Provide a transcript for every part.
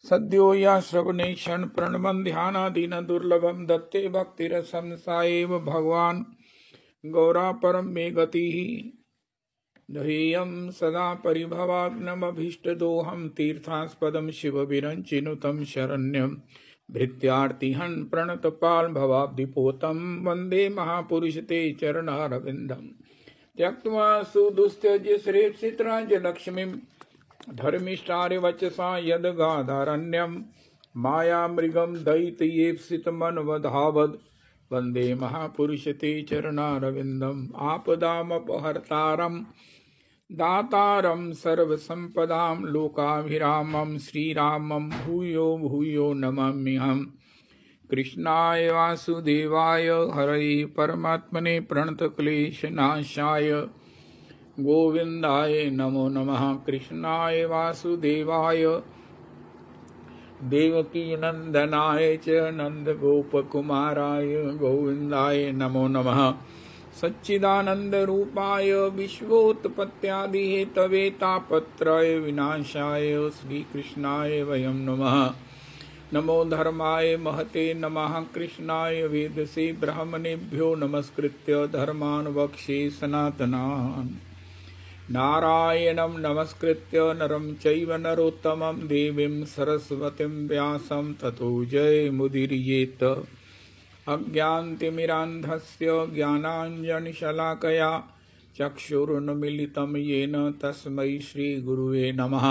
सद्यो या श्रवणे क्षण प्रणमन ध्यानादीन दुर्लभम दत्ते भक्तिरसम सा एव भगवान गौरा परम मे गतिः दह्यं सदा परिभवाग्नमभीष्टदोहं तीर्थास्पदं शिवविरञ्चिनुतं शरण्यं भृत्यार्तिहन् प्रणतपाल भवाब्धिपोतं वन्दे महापुरुष ते चरणारविन्दं त्यक्त्वा सुदुस्त्यज्य श्रेप्सितराज्यलक्ष्मीं धर्मिष्ठार्यवचसा यद्गाधारण्यं मायामृगं दयितयेप्सितमनवधावद् वन्दे महापुरुष ते चरणारविन्दम् आपदामपहर्तारं दातारं सर्वसम्पदां लोकाभिरामं श्रीरामं भूयो भूयो नमाम्यहम् कृष्णाय वासुदेवाय हरये परमात्मने प्रणतक्लेशनाशाय गोविन्दाय नमो नमः। कृष्णाय वासुदेवाय देवकी नंदनाय च नंदगोपकुमाराय गोविन्दाय नमो नमः। सच्चिदानंद रूपाय विश्वोत्पत्त्यादिहेतवे तापत्रय विनाशाय श्रीकृष्णाय वयं नमः। नमो धर्माय महते नमः। कृष्णाय वेदसे ब्राह्मणेभ्यो नमस्कृत्य धर्मान् वक्षे सनातनान् नारायणं नमस्कृत्य नरं चैव नरोत्तमं देवीं सरस्वतीं व्यासं ततो जयमुदीरयेत्। अज्ञानतिमिरान्धस्य ज्ञानाञ्जनशलाकया चक्षुरुन्मीलितं येन तस्मै श्रीगुरुवे नमः।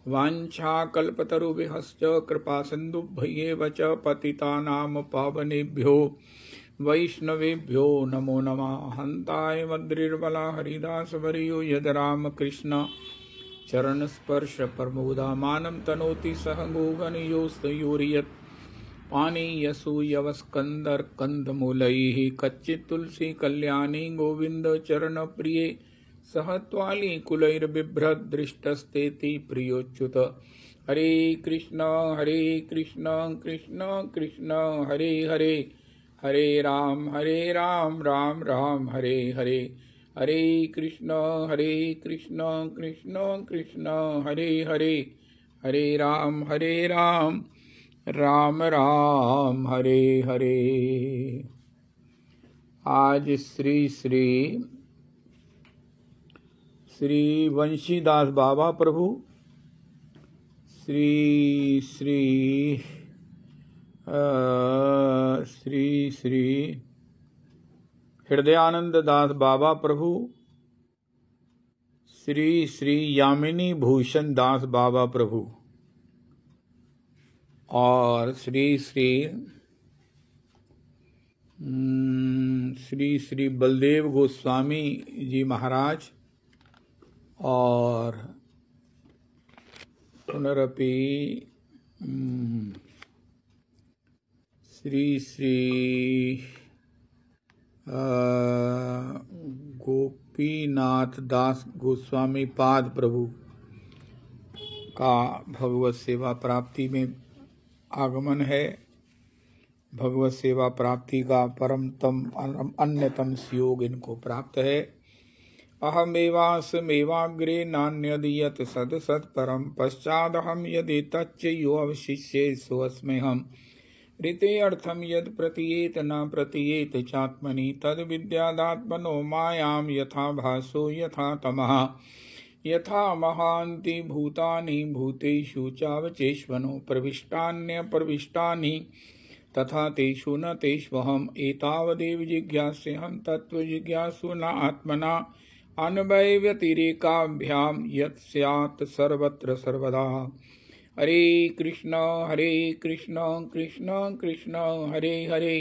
वाञ्छाकल्पतरुभ्यश्च कृपासिन्धुभ्येव च पतितानां पावनेभ्यो वैष्णवेभ्यो नमो नमः। हन्ताय मद्रिर्बला हरिदासवर्यो यद रामकृष्ण चरणस्पर्श प्रमोदामानं तनोति सह गोगणयोस्तयोर्यत् पानीयसूयवस्कन्दर्कन्दमूलैः कच्चित् तुलसी कल्याणी गोविन्द चरणप्रिये सह त्वाली कुलैर्बिभ्रद्दृष्टस्तेति प्रियोच्युत। हरे कृष्ण कृष्ण कृष्ण हरे हरे हरे राम राम राम हरे हरे। हरे कृष्ण कृष्ण कृष्ण हरे हरे हरे राम राम राम हरे हरे। आज श्री वंशीदास बाबा प्रभु, श्री हृदयानंद दास बाबा प्रभु, श्री यामिनी भूषण दास बाबा प्रभु और श्री बलदेव गोस्वामी जी महाराज और पुनरपि श्री गोपीनाथ दास गोस्वामी पाद प्रभु का भगवत सेवा प्राप्ति में आगमन है। भगवत सेवा प्राप्ति का परमतम अन्यतम योग इनको प्राप्त है। अहमेवास्मेवाग्रे नान्यदीयत सद परम पश्चादहम यदि तच्च यो अवशिष्ये सोऽस्म्यहम् ऋते अर्थम यद प्रतीयेत न प्रतीयेत चात्मनि तद विद्यादात्मनो मायां यथा भासो यथा तमः यथा महान्ति भूतानि भूतेषु चावचेष्वनो प्रविष्टान्यप्रविष्टानि तथा तेषु न तेष्वहम् एतावदेव जिज्ञास्यहं तत्त्वजिज्ञासु न आत्मना अन्वय व्यतिरेकाभ्यां यत् स्यात् सर्वत्र सर्वदा। हरे कृष्ण कृष्ण कृष्ण हरे हरे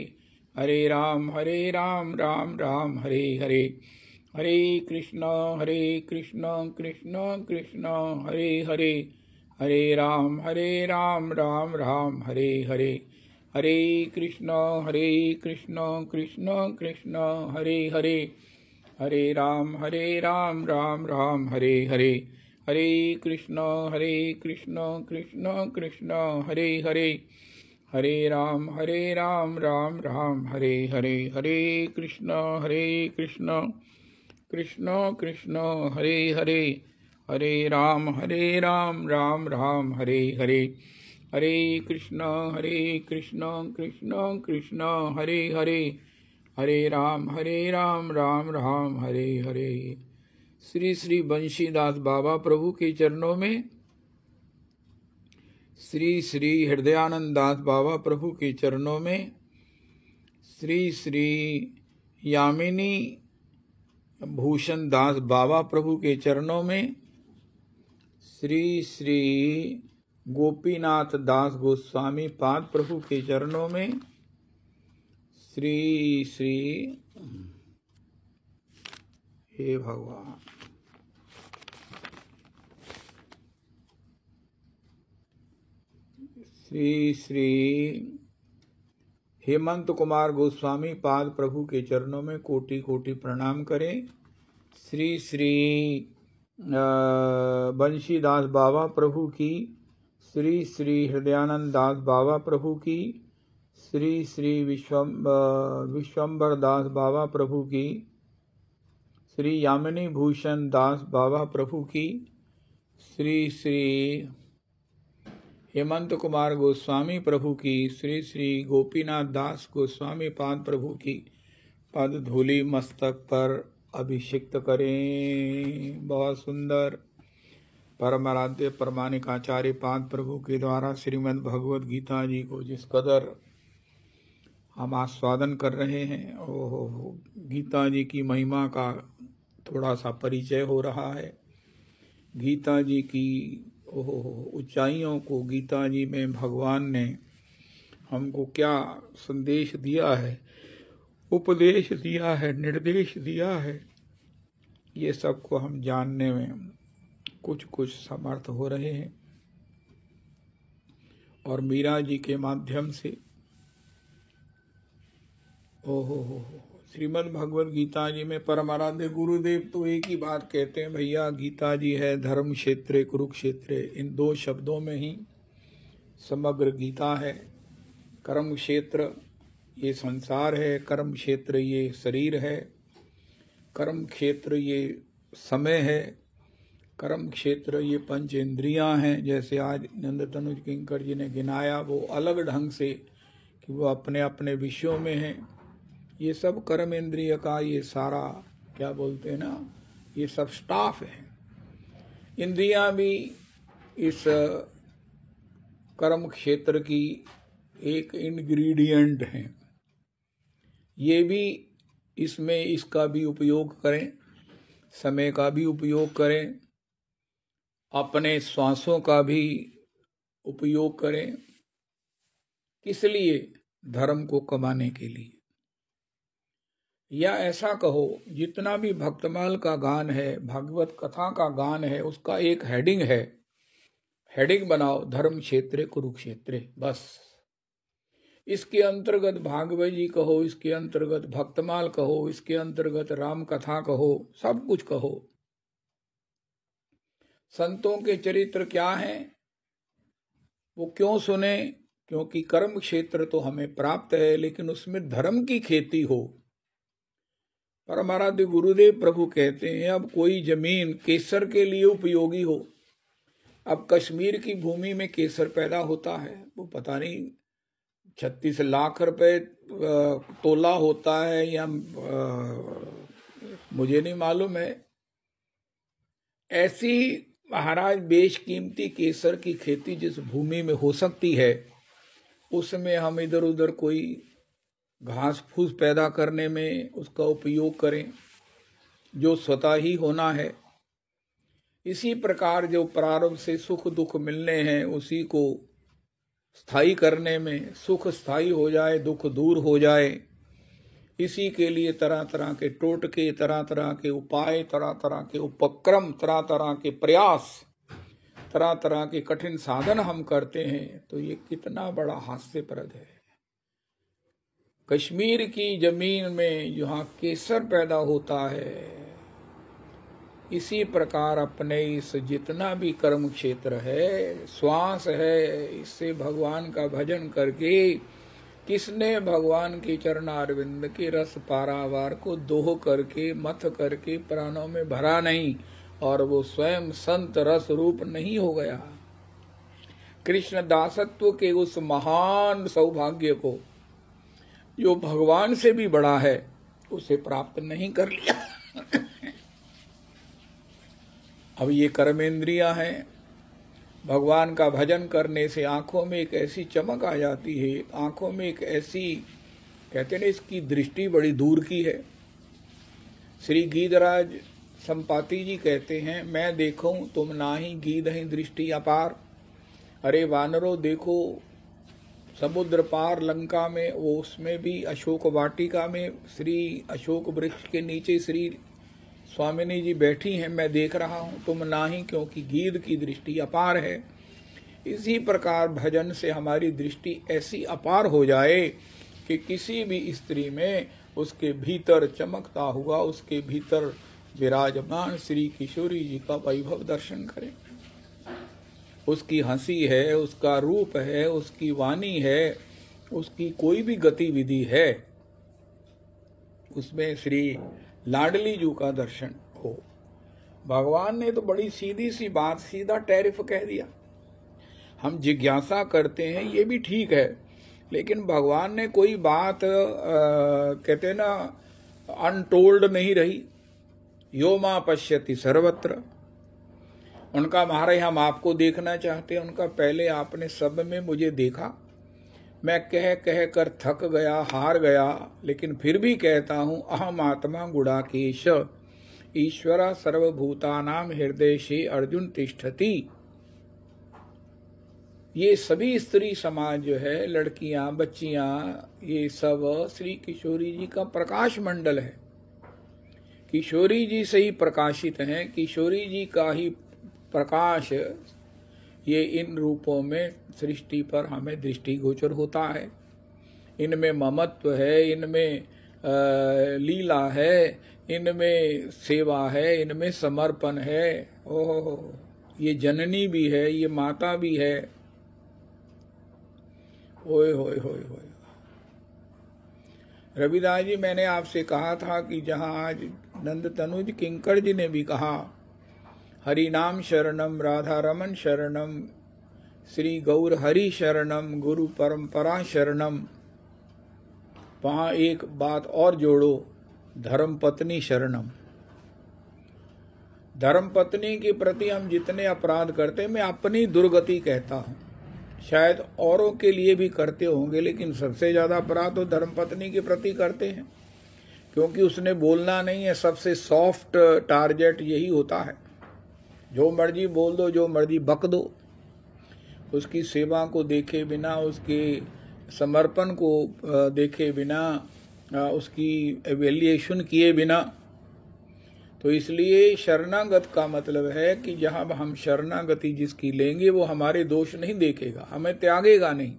हरे राम राम राम हरे हरे। हरे कृष्ण कृष्ण कृष्ण हरे हरे हरे राम राम राम हरे हरे। हरे कृष्ण कृष्ण कृष्ण हरे हरे हरे राम राम राम हरे हरे। हरे कृष्ण कृष्ण कृष्ण हरे हरे हरे राम राम राम हरे हरे। हरे कृष्ण कृष्ण कृष्ण हरे हरे हरे राम राम राम हरे हरे। हरे कृष्ण कृष्ण कृष्ण हरे हरे, हरे राम राम राम हरे हरे। श्री श्री बंशीदास बाबा प्रभु के चरणों में, श्री श्री हृदयानंद दास बाबा प्रभु के चरणों में, श्री श्री यामिनी भूषण दास बाबा प्रभु के चरणों में, श्री श्री गोपीनाथ दास गोस्वामी पाद प्रभु के चरणों में, श्री श्री हे भगवान श्री श्री हेमंत कुमार गोस्वामी पाद प्रभु के चरणों में कोटि कोटि प्रणाम करें। श्री श्री बंशीदास बाबा प्रभु की, श्री श्री हृदयानंद दास बाबा प्रभु की, श्री श्री विश्वम्बर दास बाबा प्रभु की, श्री यामिनी भूषण दास बाबा प्रभु की, श्री श्री हेमंत कुमार गोस्वामी प्रभु की, श्री श्री गोपीनाथ दास गोस्वामी पाद प्रभु की पद धूलि मस्तक पर अभिषिक्त करें। बहुत सुंदर परमाराध्य परमानिक आचार्य पाद प्रभु के द्वारा श्रीमद् भगवद गीता जी को जिस कदर हम आस्वादन कर रहे हैं, ओहो, गीता जी की महिमा का थोड़ा सा परिचय हो रहा है। गीता जी की ऊंचाइयों को, गीता जी में भगवान ने हमको क्या संदेश दिया है, उपदेश दिया है, निर्देश दिया है, ये सब को हम जानने में कुछ कुछ समर्थ हो रहे हैं। और मीरा जी के माध्यम से श्रीमद् भगवद गीता जी में परमाराध्य गुरुदेव तो एक ही बात कहते हैं, भैया गीता जी है धर्म क्षेत्र कुरुक्षेत्र, इन दो शब्दों में ही समग्र गीता है। कर्म क्षेत्र ये संसार है, कर्म क्षेत्र ये शरीर है, कर्म क्षेत्र ये समय है, कर्म क्षेत्र ये पंच इंद्रियां हैं। जैसे आज नंद तनुज किंकर जी ने गिनाया, वो अलग ढंग से कि वो अपने अपने विषयों में हैं। ये सब कर्म इंद्रिय का ये सारा क्या बोलते हैं ना, ये सब स्टाफ है। इंद्रियां भी इस कर्म क्षेत्र की एक इंग्रेडिएंट हैं। ये भी इसमें इसका भी उपयोग करें, समय का भी उपयोग करें, अपने श्वासों का भी उपयोग करें। किस लिए? धर्म को कमाने के लिए। या ऐसा कहो, जितना भी भक्तमाल का गान है, भागवत कथा का गान है, उसका एक हेडिंग है, हेडिंग बनाओ धर्म क्षेत्र कुरुक्षेत्र, बस। इसके अंतर्गत भागवत जी कहो, इसके अंतर्गत भक्तमाल कहो, इसके अंतर्गत राम कथा कहो, सब कुछ कहो। संतों के चरित्र क्या हैं, वो क्यों सुने? क्योंकि कर्म क्षेत्र तो हमें प्राप्त है, लेकिन उसमें धर्म की खेती हो। परमाराध्य गुरुदेव प्रभु कहते हैं, अब कोई जमीन केसर के लिए उपयोगी हो, अब कश्मीर की भूमि में केसर पैदा होता है, वो पता नहीं 36 लाख रुपए तोला होता है या मुझे नहीं मालूम है। ऐसी महाराज बेशकीमती केसर की खेती जिस भूमि में हो सकती है, उसमें हम इधर उधर कोई घास फूस पैदा करने में उसका उपयोग करें, जो स्वतः ही होना है। इसी प्रकार जो प्रारब्ध से सुख दुख मिलने हैं, उसी को स्थायी करने में, सुख स्थायी हो जाए, दुख दूर हो जाए, इसी के लिए तरह तरह के टोटके, तरह तरह के उपाय, तरह तरह के उपक्रम, तरह तरह के प्रयास, तरह तरह के कठिन साधन हम करते हैं। तो ये कितना बड़ा हास्यप्रद है। कश्मीर की जमीन में जहाँ केसर पैदा होता है, इसी प्रकार अपने इस जितना भी कर्म क्षेत्र है, श्वास है, इससे भगवान का भजन करके किसने भगवान के चरणारविंद के रस पारावार को दोह करके, मथ करके प्राणों में भरा नहीं, और वो स्वयं संत रस रूप नहीं हो गया। कृष्ण दासत्व के उस महान सौभाग्य को जो भगवान से भी बड़ा है उसे प्राप्त नहीं कर लिया। अब ये कर्मेंद्रियां हैं, भगवान का भजन करने से आंखों में एक ऐसी चमक आ जाती है, आंखों में एक ऐसी, कहते हैं इसकी दृष्टि बड़ी दूर की है। श्री गीधराज संपाति जी कहते हैं, मैं देखूं तुम नाही गीधहि दृष्टि अपार। अरे वानरो देखो, समुद्र पार लंका में, वो उसमें भी अशोक वाटिका में श्री अशोक वृक्ष के नीचे श्री स्वामिनी जी बैठी हैं, मैं देख रहा हूँ, तुम नाही, क्योंकि गीध की दृष्टि अपार है। इसी प्रकार भजन से हमारी दृष्टि ऐसी अपार हो जाए कि किसी भी स्त्री में उसके भीतर चमकता हुआ, उसके भीतर विराजमान श्री किशोरी जी का वैभव दर्शन करें। उसकी हंसी है, उसका रूप है, उसकी वाणी है, उसकी कोई भी गतिविधि है, उसमें श्री लाडली जी का दर्शन हो। भगवान ने तो बड़ी सीधी सी बात, सीधा टैरिफ कह दिया। हम जिज्ञासा करते हैं, ये भी ठीक है, लेकिन भगवान ने कोई बात कहते ना अनटोल्ड नहीं रही। यो मां पश्यति सर्वत्र। उनका महाराज हम आपको देखना चाहते हैं, उनका पहले आपने सब में मुझे देखा, मैं कह कह कर थक गया, हार गया, लेकिन फिर भी कहता हूं अहम आत्मा गुड़ाकेश ईश्वरा सर्वभूतानाम हृदय से अर्जुन तिष्ठति। ये सभी स्त्री समाज जो है, लड़कियां, बच्चियां, ये सब श्री किशोरी जी का प्रकाश मंडल है। किशोरी जी से ही प्रकाशित हैं, किशोरी जी का ही प्रकाश ये इन रूपों में सृष्टि पर हमें दृष्टिगोचर होता है। इनमें ममत्व है, इनमें लीला है, इनमें सेवा है, इनमें समर्पण है। ओह, ये जननी भी है, ये माता भी है। ओए होए होए होए। रविदास जी, मैंने आपसे कहा था कि जहां आज नंद तनुज किंकर जी ने भी कहा हरि नाम शरणम, राधा रमन शरणम, श्री गौर हरि शरणम, गुरु परंपरा शरणम, वहां एक बात और जोड़ो, धर्म पत्नी शरणम। धर्म पत्नी के प्रति हम जितने अपराध करते हैं, मैं अपनी दुर्गति कहता हूं, शायद औरों के लिए भी करते होंगे, लेकिन सबसे ज्यादा अपराध तो धर्म पत्नी के प्रति करते हैं, क्योंकि उसने बोलना नहीं है। सबसे सॉफ्ट टारगेट यही होता है, जो मर्जी बोल दो, जो मर्जी बक दो, उसकी सेवा को देखे बिना, उसके समर्पण को देखे बिना, उसकी एवेल्युएशन किए बिना। तो इसलिए शरणागत का मतलब है कि जहां हम शरणागति जिसकी लेंगे वो हमारे दोष नहीं देखेगा, हमें त्यागेगा नहीं,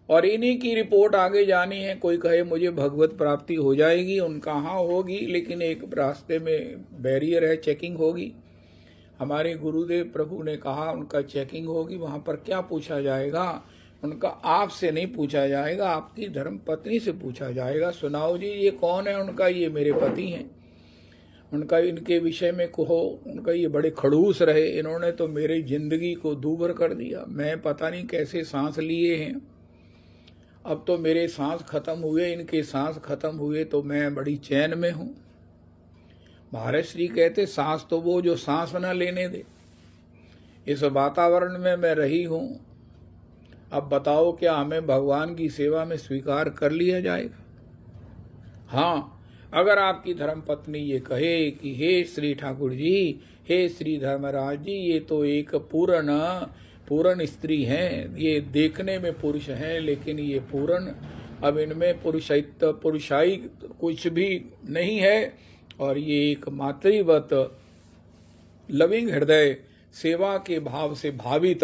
और इन्हीं की रिपोर्ट आगे जानी है। कोई कहे मुझे भगवत प्राप्ति हो जाएगी, उनका हाँ होगी, लेकिन एक रास्ते में बैरियर है, चेकिंग होगी। हमारे गुरुदेव प्रभु ने कहा उनका चेकिंग होगी, वहां पर क्या पूछा जाएगा? उनका आपसे नहीं पूछा जाएगा, आपकी धर्म पत्नी से पूछा जाएगा। सुनाओ जी ये कौन है? उनका ये मेरे पति हैं। उनका इनके विषय में कहो, उनका ये बड़े खड़ूस रहे, इन्होंने तो मेरी जिंदगी को दूभर कर दिया, मैं पता नहीं कैसे सांस लिए हैं, अब तो मेरे सांस खत्म हुए, इनके सांस खत्म हुए तो मैं बड़ी चैन में हूं। महाराज श्री कहते सांस तो वो जो सांस न लेने दे। इस वातावरण में मैं रही हूं, अब बताओ क्या हमें भगवान की सेवा में स्वीकार कर लिया जाएगा? हाँ, अगर आपकी धर्म पत्नी ये कहे कि हे श्री ठाकुर जी, हे श्री धर्मराज जी, ये तो एक पूर्ण स्त्री हैं, ये देखने में पुरुष हैं, लेकिन ये पूर्ण, अब इनमें पुरुषाई कुछ भी नहीं है, और ये एक मातृवत लविंग हृदय सेवा के भाव से भावित,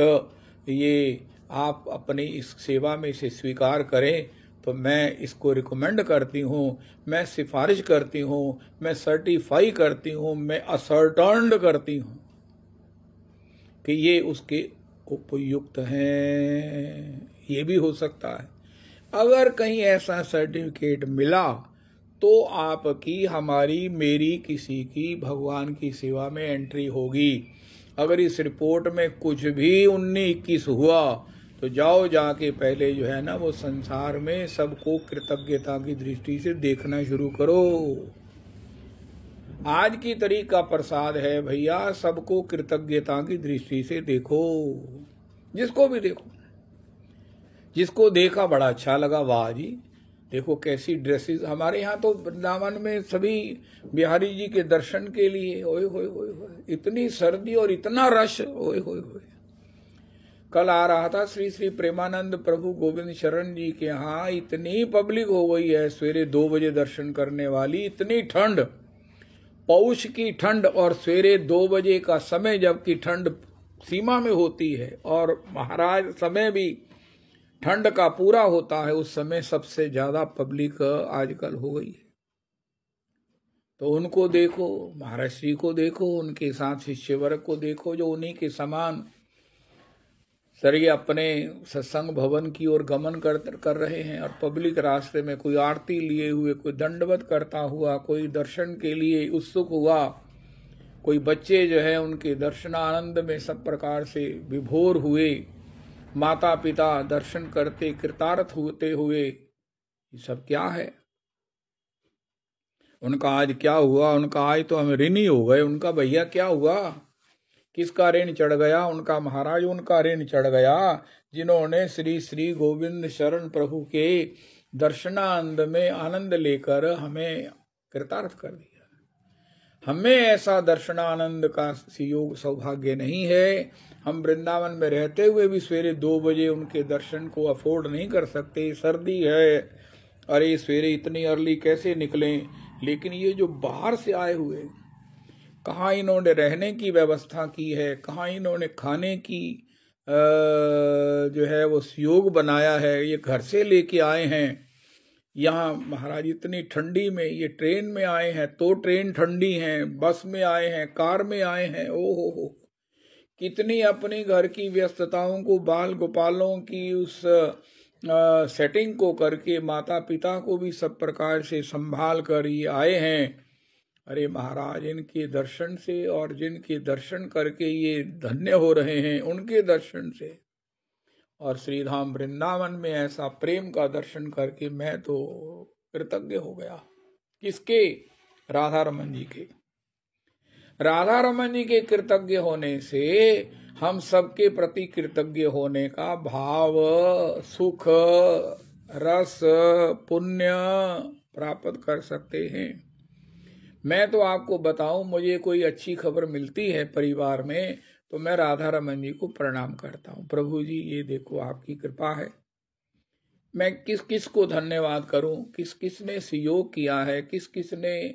ये आप अपनी इस सेवा में से स्वीकार करें तो मैं इसको रिकमेंड करती हूँ, मैं सिफारिश करती हूँ, मैं सर्टिफाई करती हूँ, मैं असर्टर्न्ड करती हूँ कि ये उसके उपयुक्त हैं। ये भी हो सकता है। अगर कहीं ऐसा सर्टिफिकेट मिला तो आपकी, हमारी, मेरी, किसी की भगवान की सेवा में एंट्री होगी। अगर इस रिपोर्ट में कुछ भी 19-21 हुआ तो जाओ जाके पहले जो है ना वो संसार में सबको कृतज्ञता की दृष्टि से देखना शुरू करो। आज की तारीख का प्रसाद है भैया, सबको कृतज्ञता की दृष्टि से देखो, जिसको भी देखो। जिसको देखा बड़ा अच्छा लगा, वाह जी देखो कैसी ड्रेसेस। हमारे यहाँ तो वृंदावन में सभी बिहारी जी के दर्शन के लिए ओए होए होए होए, इतनी सर्दी और इतना रश, ओए होए होए। कल आ रहा था श्री श्री प्रेमानंद प्रभु गोविंद शरण जी के यहाँ, इतनी पब्लिक हो गई है सवेरे 2 बजे दर्शन करने वाली। इतनी ठंड, पौष की ठंड, और सवेरे 2 बजे का समय जबकि ठंड सीमा में होती है और महाराज समय भी ठंड का पूरा होता है, उस समय सबसे ज्यादा पब्लिक आजकल हो गई है। तो उनको देखो, महाराज श्री को देखो, उनके साथ शिष्य वर्ग को देखो जो उन्हीं के समान सरिये अपने सत्संग भवन की ओर गमन कर रहे हैं, और पब्लिक रास्ते में कोई आरती लिए हुए, कोई दंडवत करता हुआ, कोई दर्शन के लिए उत्सुक हुआ, कोई बच्चे जो है उनके दर्शनानंद में सब प्रकार से विभोर हुए, माता पिता दर्शन करते कृतार्थ होते हुए। ये सब क्या है? उनका आज क्या हुआ? उनका आज तो हम ऋणी हो गए। उनका भैया क्या हुआ? किसका ऋण चढ़ गया? उनका महाराज उनका ऋण चढ़ गया जिन्होंने श्री श्री गोविंद शरण प्रभु के दर्शनानंद में आनंद लेकर हमें कृतार्थ कर दिया। हमें ऐसा दर्शनानंद का योग सौभाग्य नहीं है। हम वृंदावन में रहते हुए भी सवेरे 2 बजे उनके दर्शन को अफोर्ड नहीं कर सकते। सर्दी है, अरे सवेरे इतनी अर्ली कैसे निकलें? लेकिन ये जो बाहर से आए हुए, कहाँ इन्होंने रहने की व्यवस्था की है, कहाँ इन्होंने खाने की जो है वो योग बनाया है, ये घर से लेके आए हैं। यहाँ महाराज इतनी ठंडी में ये ट्रेन में आए हैं तो ट्रेन ठंडी हैं, बस में आए हैं, कार में आए हैं। ओहो, कितनी अपनी घर की व्यस्तताओं को, बाल गोपालों की उस सेटिंग को करके माता पिता को भी सब प्रकार से संभाल कर ये आए हैं। अरे महाराज, इनके दर्शन से और जिनके दर्शन करके ये धन्य हो रहे हैं उनके दर्शन से, और श्रीधाम वृंदावन में ऐसा प्रेम का दर्शन करके मैं तो कृतज्ञ हो गया। किसके? राधा रमन जी के। राधा रमन जी के कृतज्ञ होने से हम सबके प्रति कृतज्ञ होने का भाव, सुख, रस, पुण्य प्राप्त कर सकते हैं। मैं तो आपको बताऊं, मुझे कोई अच्छी खबर मिलती है परिवार में तो मैं राधा रमन जी को प्रणाम करता हूँ। प्रभु जी ये देखो आपकी कृपा है। मैं किस किस को धन्यवाद करूं, किस किस ने सहयोग किया है, किस किस ने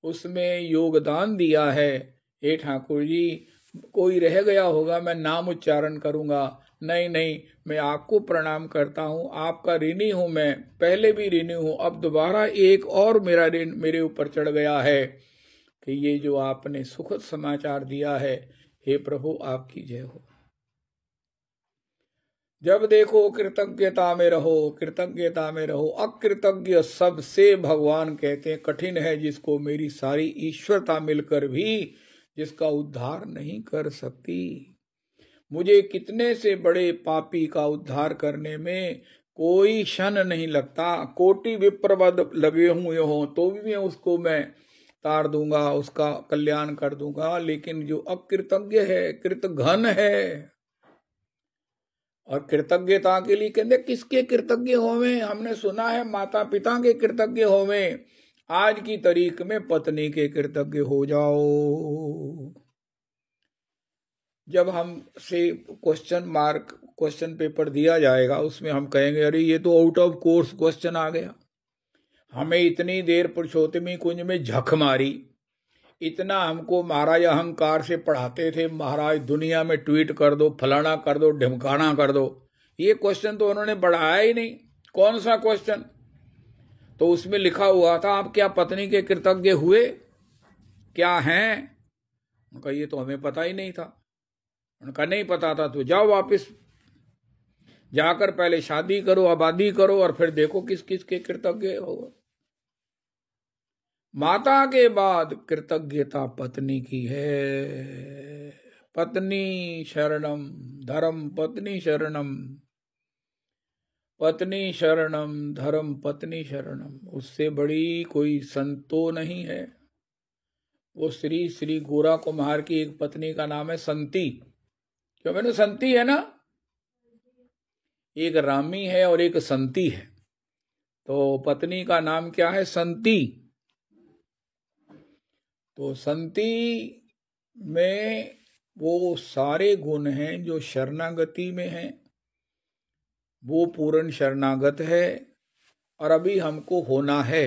उसमें योगदान दिया है। हे ठाकुर जी, कोई रह गया होगा मैं नाम उच्चारण करूंगा, नहीं नहीं, मैं आपको प्रणाम करता हूं। आपका ऋणी हूं, मैं पहले भी ऋणी हूं, अब दोबारा एक और मेरा ऋण मेरे ऊपर चढ़ गया है कि ये जो आपने सुखद समाचार दिया है। हे प्रभु आपकी जय हो। जब देखो कृतज्ञता में रहो, कृतज्ञता में रहो। अकृतज्ञ सबसे भगवान कहते हैं कठिन है जिसको मेरी सारी ईश्वरता मिलकर भी जिसका उद्धार नहीं कर सकती। मुझे कितने से बड़े पापी का उद्धार करने में कोई क्षण नहीं लगता। कोटि विप्रवद लगे हुए हों तो भी उसको मैं तार दूंगा, उसका कल्याण कर दूंगा। लेकिन जो अकृतज्ञ है, कृतघ्न है, और कृतज्ञता के लिए कहते किसके कृतज्ञ होवें? हमने सुना है माता पिता के कृतज्ञ होवें। आज की तारीख में पत्नी के कृतज्ञ हो जाओ। जब हमसे क्वेश्चन पेपर दिया जाएगा उसमें हम कहेंगे अरे ये तो आउट ऑफ कोर्स क्वेश्चन आ गया। हमें इतनी देर पुरुषोत्तमी कुंज में झक मारी, इतना हमको महाराज अहंकार से पढ़ाते थे, महाराज दुनिया में ट्वीट कर दो, फलाना कर दो, ढिमकाना कर दो। ये क्वेश्चन तो उन्होंने बढ़ाया ही नहीं। कौन सा क्वेश्चन? तो उसमें लिखा हुआ था आप क्या पत्नी के कृतज्ञ हुए, क्या हैं? उनका ये तो हमें पता ही नहीं था। उनका नहीं पता था तो जाओ वापस जाकर पहले शादी करो, आबादी करो, और फिर देखो किस किस के कृतज्ञ हो। माता के बाद कृतज्ञता पत्नी की है। पत्नी शरणम धर्म पत्नी शरणम, पत्नी शरणम धर्म पत्नी शरणम। उससे बड़ी कोई संत तो नहीं है। वो श्री श्री गोरा कुम्हार की एक पत्नी का नाम है संती। क्यों मैंने संती है ना, एक रामी है और एक संती है। तो पत्नी का नाम क्या है? संती। तो संती में वो सारे गुण हैं जो शरणागति में हैं। वो पूर्ण शरणागत है और अभी हमको होना है।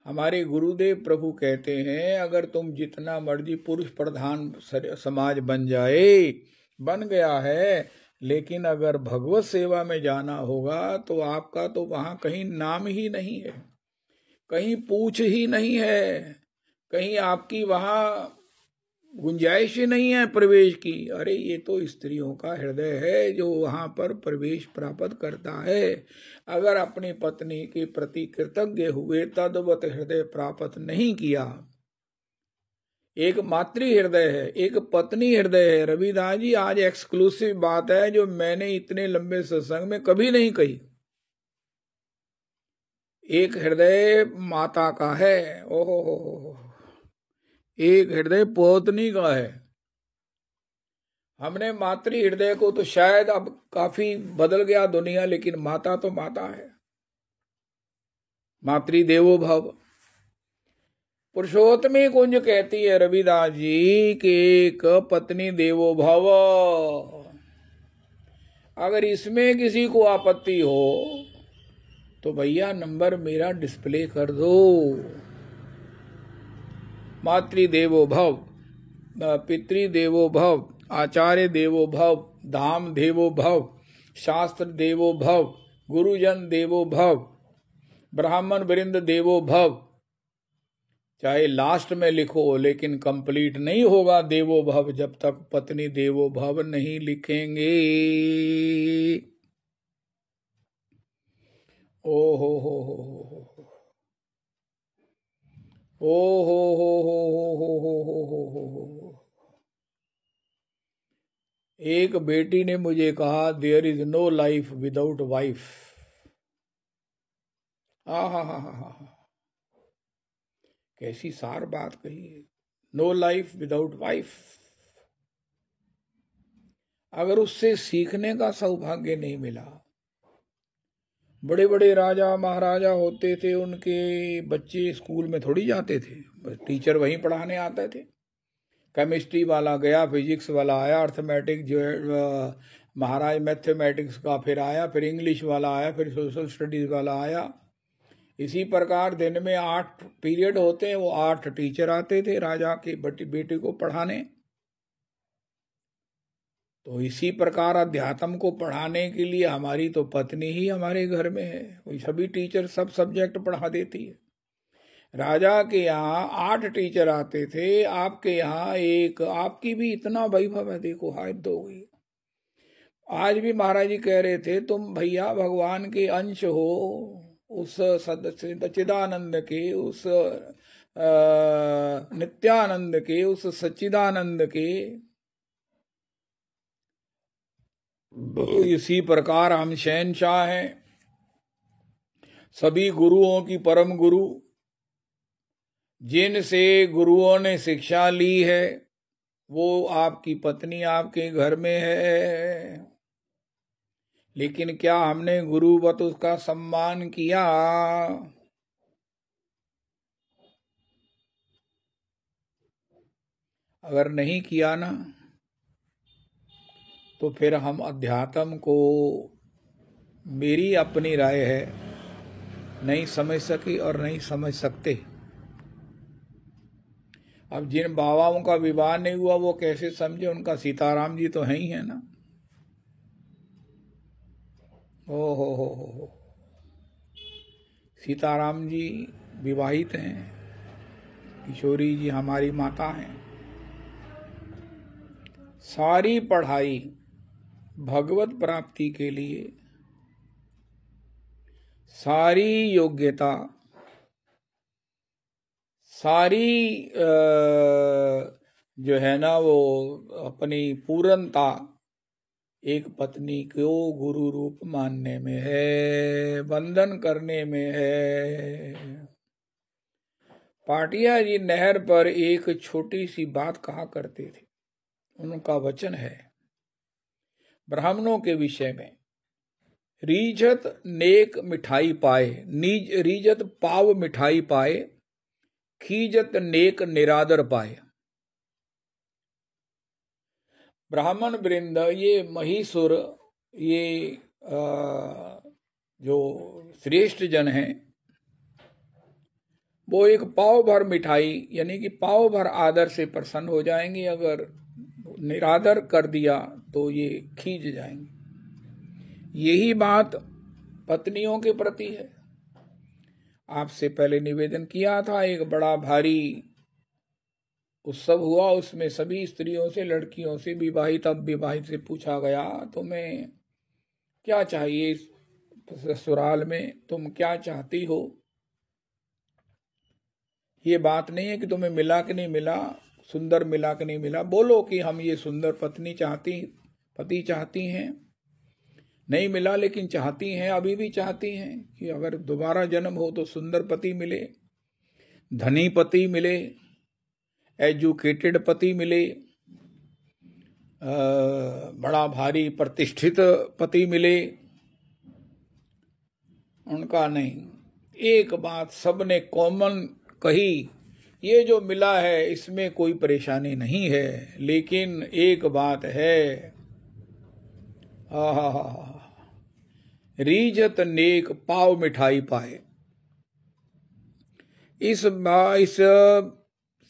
हमारे गुरुदेव प्रभु कहते हैं अगर तुम जितना मर्जी पुरुष प्रधान समाज बन जाए, बन गया है, लेकिन अगर भगवत सेवा में जाना होगा तो आपका तो वहां कहीं नाम ही नहीं है, कहीं पूछ ही नहीं है, कहीं आपकी वहां गुंजाइश ही नहीं है प्रवेश की। अरे ये तो स्त्रियों का हृदय है जो वहां पर प्रवेश प्राप्त करता है। अगर अपनी पत्नी के प्रति कृतज्ञ हुए, तद्वत हृदय प्राप्त नहीं किया। एक मातृ हृदय है, एक पत्नी हृदय है। रविदास जी आज एक्सक्लूसिव बात है जो मैंने इतने लंबे सत्संग में कभी नहीं कही। एक हृदय माता का है, ओहो, एक हृदय पत्नी का है। हमने मातृ हृदय को तो शायद अब काफी बदल गया दुनिया, लेकिन माता तो माता है। मातृ देवो भव। पुरुषोत्तमी कुंज कहती है रविदास जी कि एक पत्नी देवो भव। अगर इसमें किसी को आपत्ति हो तो भैया नंबर मेरा डिस्प्ले कर दो। मातृ देवो भव, पितृ देवो भव, आचार्य देवो भव, धाम देवो भव, शास्त्र देवो भव, गुरुजन देवो भव, ब्राह्मण वृंद देवो भव। चाहे लास्ट में लिखो लेकिन कंप्लीट नहीं होगा देवो भव जब तक पत्नी देवो भव नहीं लिखेंगे। ओ हो ओ हो। एक बेटी ने मुझे कहा there is no life without wife. हा, कैसी सार बात कही है। No life without wife. अगर उससे सीखने का सौभाग्य नहीं मिला, बड़े बड़े राजा महाराजा होते थे, उनके बच्चे स्कूल में थोड़ी जाते थे, टीचर वहीं पढ़ाने आते थे। केमिस्ट्री वाला गया, फिजिक्स वाला आया, अर्थमेटिक जो महाराज मैथमेटिक्स का फिर आया, फिर इंग्लिश वाला आया, फिर सोशल स्टडीज वाला आया। इसी प्रकार दिन में 8 पीरियड होते हैं, वो 8 टीचर आते थे राजा के बेटे को पढ़ाने। तो इसी प्रकार अध्यात्म को पढ़ाने के लिए हमारी तो पत्नी ही हमारे घर में है। वही सभी टीचर सब सब्जेक्ट पढ़ा देती है। राजा के यहाँ 8 टीचर आते थे, आपके यहाँ एक। आपकी भी इतना वैभव है, देखो हाथ हो गई। आज भी महाराज जी कह रहे थे तुम भैया भगवान के अंश हो, उस सच्चिदानंद के, उस नित्यानंद के, उस सच्चिदानंद के। इसी प्रकार हम शहंशाह हैं, सभी गुरुओं की परम गुरु। जिनसे गुरुओं ने शिक्षा ली है वो आपकी पत्नी आपके घर में है, लेकिन क्या हमने गुरुवत उसका सम्मान किया? अगर नहीं किया ना तो फिर हम अध्यात्म को, मेरी अपनी राय है, नहीं समझ सकी और नहीं समझ सकते। अब जिन बाबाओं का विवाह नहीं हुआ वो कैसे समझे? उनका सीताराम जी तो है ही है ना। ओ हो। सीताराम जी विवाहित हैं, किशोरी जी हमारी माता हैं। सारी पढ़ाई भगवत प्राप्ति के लिए, सारी योग्यता, सारी जो है ना वो अपनी पूर्णता एक पत्नी को गुरु रूप मानने में है, वंदन करने में है। पाटिया जी नहर पर एक छोटी सी बात कहा करते थे। उनका वचन है ब्राह्मणों के विषय में, रीझत नेक मिठाई पाए, रीझत पाव मिठाई पाए, खीजत नेक निरादर पाए। ब्राह्मण वृंद, ये महिषुर, ये जो श्रेष्ठ जन हैं, वो एक पाव भर मिठाई यानी कि पाव भर आदर से प्रसन्न हो जाएंगे, अगर निरादर कर दिया तो ये खींच जाएंगे। यही बात पत्नियों के प्रति है। आपसे पहले निवेदन किया था, एक बड़ा भारी उत्सव हुआ, उसमें सभी स्त्रियों से, लड़कियों से, विवाहित अविवाहित से पूछा गया तुम्हें क्या चाहिए ससुराल में, तुम क्या चाहती हो। ये बात नहीं है कि तुम्हें मिला कि नहीं मिला, सुंदर मिला कि नहीं मिला, बोलो कि हम ये सुंदर पत्नी चाहती, पति चाहती हैं। नहीं मिला लेकिन चाहती हैं, अभी भी चाहती हैं कि अगर दोबारा जन्म हो तो सुंदर पति मिले, धनी पति मिले, एजुकेटेड पति मिले, बड़ा भारी प्रतिष्ठित पति मिले। उनका नहीं, एक बात सबने कॉमन कही, ये जो मिला है इसमें कोई परेशानी नहीं है, लेकिन एक बात है, रीझत नेक पाव मिठाई पाए। इस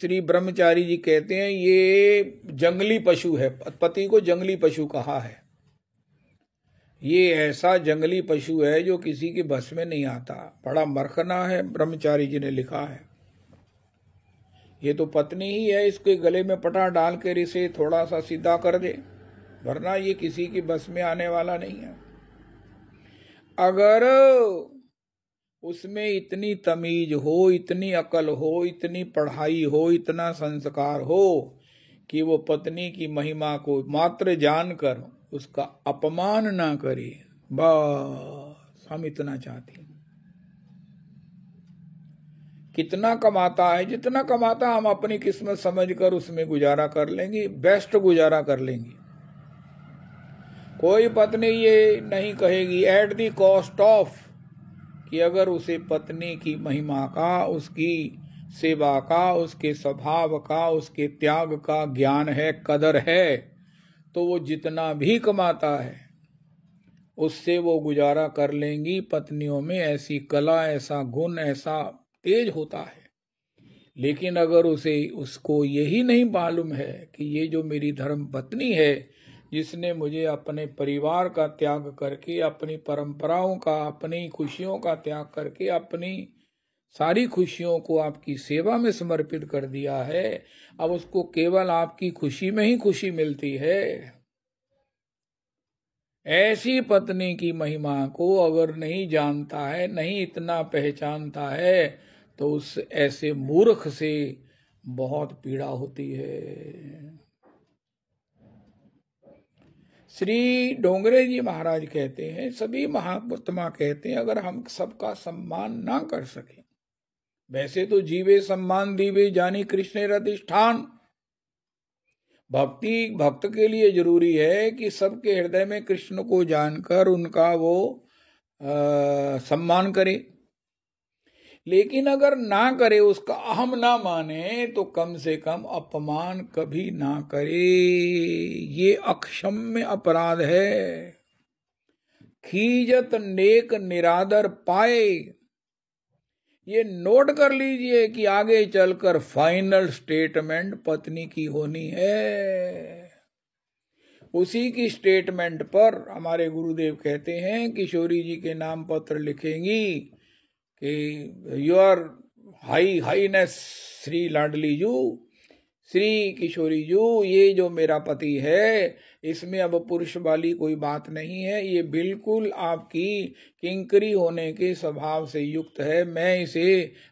श्री ब्रह्मचारी जी कहते हैं ये जंगली पशु है, पति को जंगली पशु कहा है। ये ऐसा जंगली पशु है जो किसी के बस में नहीं आता, बड़ा मरखना है, ब्रह्मचारी जी ने लिखा है। ये तो पत्नी ही है, इसके गले में पटा डाल कर इसे थोड़ा सा सीधा कर दे, वरना ये किसी की बस में आने वाला नहीं है। अगर उसमें इतनी तमीज हो, इतनी अकल हो, इतनी पढ़ाई हो, इतना संस्कार हो कि वो पत्नी की महिमा को मात्र जानकर उसका अपमान ना करे, बस हम इतना चाहते हैं। कितना कमाता है, जितना कमाता हम अपनी किस्मत समझकर उसमें गुजारा कर लेंगे, बेस्ट गुजारा कर लेंगे। कोई पत्नी ये नहीं कहेगी एट द कॉस्ट ऑफ कि अगर उसे पत्नी की महिमा का, उसकी सेवा का, उसके स्वभाव का, उसके त्याग का ज्ञान है, कदर है, तो वो जितना भी कमाता है उससे वो गुजारा कर लेंगी। पत्नियों में ऐसी कला, ऐसा गुण, ऐसा तेज होता है। लेकिन अगर उसको यही नहीं मालूम है कि ये जो मेरी धर्म पत्नी है, जिसने मुझे अपने परिवार का त्याग करके, अपनी परंपराओं का, अपनी खुशियों का त्याग करके, अपनी सारी खुशियों को आपकी सेवा में समर्पित कर दिया है, अब उसको केवल आपकी खुशी में ही खुशी मिलती है। ऐसी पत्नी की महिमा को अगर नहीं जानता है, नहीं इतना पहचानता है, तो उस ऐसे मूर्ख से बहुत पीड़ा होती है। श्री डोंगरे जी महाराज कहते हैं, सभी महात्मा कहते हैं, अगर हम सबका सम्मान ना कर सके, वैसे तो जीवे सम्मान दीवे जानी कृष्ण अधिष्ठान, भक्त के लिए जरूरी है कि सबके हृदय में कृष्ण को जानकर उनका वो सम्मान करे। लेकिन अगर ना करे, उसका अहम ना माने, तो कम से कम अपमान कभी ना करे। ये अक्षम्य अपराध है। खीजत नेक निरादर पाए, ये नोट कर लीजिए कि आगे चलकर फाइनल स्टेटमेंट पत्नी की होनी है। उसी की स्टेटमेंट पर हमारे गुरुदेव कहते हैं, किशोरी जी के नाम पत्र लिखेंगी कि योर हाईनेस श्री लाडली जू, श्री किशोरी जू, ये जो मेरा पति है इसमें अब पुरुष वाली कोई बात नहीं है, ये बिल्कुल आपकी किंकरी होने के स्वभाव से युक्त है।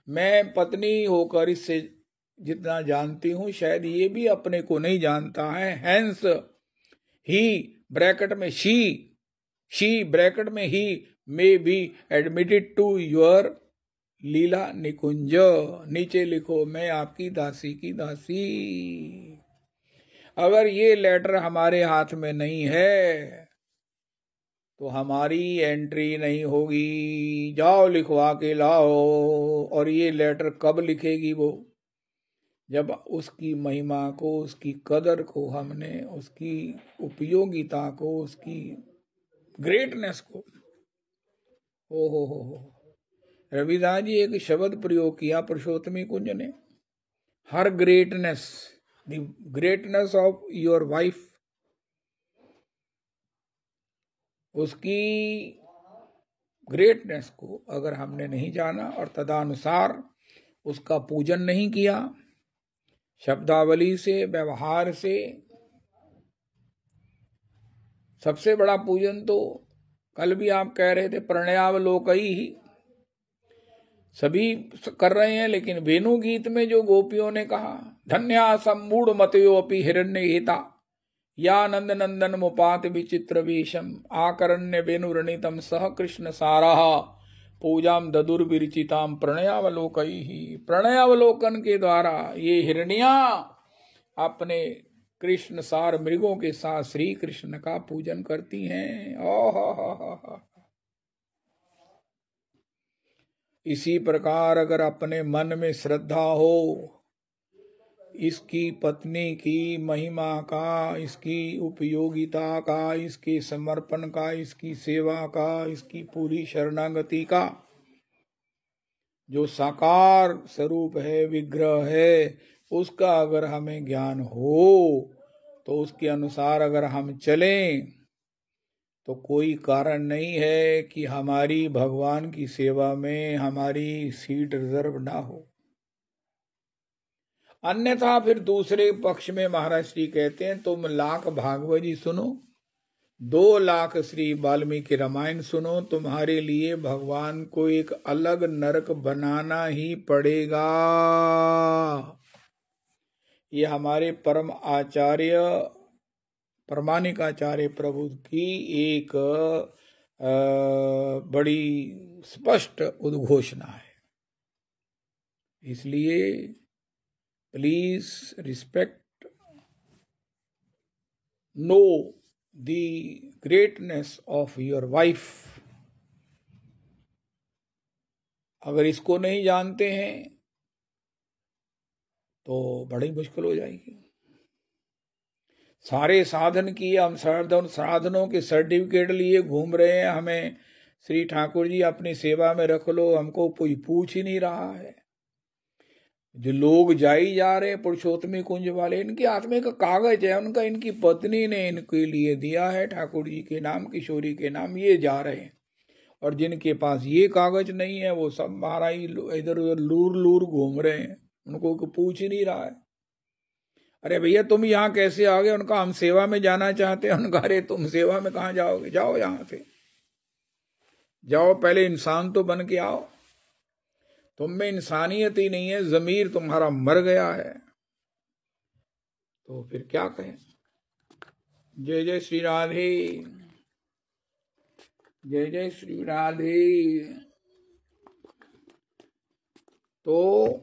मैं पत्नी होकर इससे जितना जानती हूं शायद ये भी अपने को नहीं जानता है। हैंस ही ब्रैकेट में शी ब्रैकेट में he may be admitted to your Leela Nikunj. नीचे लिखो मैं आपकी दासी की दासी। अगर ये लेटर हमारे हाथ में नहीं है तो हमारी एंट्री नहीं होगी। जाओ लिखवा के लाओ। और ये लेटर कब लिखेगी वो? जब उसकी महिमा को, उसकी कदर को हमने, उसकी उपयोगिता को, उसकी ग्रेटनेस को। हो रविदास जी एक शब्द प्रयोग किया पुरुषोत्तमी कुंज ने, हर greatness, the greatness of your wife, उसकी ग्रेटनेस को अगर हमने नहीं जाना और तदनुसार उसका पूजन नहीं किया, शब्दावली से, व्यवहार से, सबसे बड़ा पूजन तो कल भी आप कह रहे थे प्रणयावलोकई ही सभी कर रहे हैं, लेकिन वेणु गीत में जो गोपियों ने कहा धन्या सम्मूढ़ मतयोपि हिरण्य हिता या नंद नंदन मुपात विचित्र वेशम आकरण्य वेणुरणितम सह कृष्ण साराह पूजाम ददुर विरचिताम प्रणयावलोकई ही। प्रणयावलोकन के द्वारा ये हिरण्या अपने कृष्ण सार मृगों के साथ श्री कृष्ण का पूजन करती हैं। ओह, इसी प्रकार अगर अपने मन में श्रद्धा हो इसकी पत्नी की महिमा का, इसकी उपयोगिता का, इसके समर्पण का, इसकी सेवा का, इसकी पूरी शरणागति का, जो साकार स्वरूप है, विग्रह है, उसका अगर हमें ज्ञान हो तो उसके अनुसार अगर हम चलें तो कोई कारण नहीं है कि हमारी भगवान की सेवा में हमारी सीट रिजर्व ना हो। अन्यथा फिर दूसरे पक्ष में महाराज श्री कहते हैं तुम लाख भागवत जी सुनो, 2 लाख श्री वाल्मीकि रामायण सुनो, तुम्हारे लिए भगवान को एक अलग नरक बनाना ही पड़ेगा। ये हमारे परम आचार्य प्रमाणिक आचार्य प्रभु की एक बड़ी स्पष्ट उद्घोषणा है। इसलिए please respect, know the greatness of your wife. अगर इसको नहीं जानते हैं तो बड़ी मुश्किल हो जाएगी। सारे साधन किए, हम साधनों के सर्टिफिकेट लिए घूम रहे हैं, हमें श्री ठाकुर जी अपनी सेवा में रख लो, हमको कोई पूछ ही नहीं रहा है। जो लोग जाई जा रहे पुरुषोत्तमी कुंज वाले, इनके हाथ में एक कागज है, उनका इनकी पत्नी ने इनके लिए दिया है ठाकुर जी के नाम, किशोरी के नाम, ये जा रहे हैं। और जिनके पास ये कागज नहीं है वो सब महाराज इधर उधर लूर लूर घूम रहे हैं, उनको कोई पूछ ही नहीं रहा है। अरे भैया तुम यहाँ कैसे आ गए? उनका हम सेवा में जाना चाहते हैं। उनका अरे तुम सेवा में कहाँ जाओगे, जाओ यहाँ से जाओ, पहले इंसान तो बन के आओ। तुम में इंसानियत ही नहीं है, जमीर तुम्हारा मर गया है, तो फिर क्या कहें। जय जय श्री राधे, जय जय श्री राधे। तो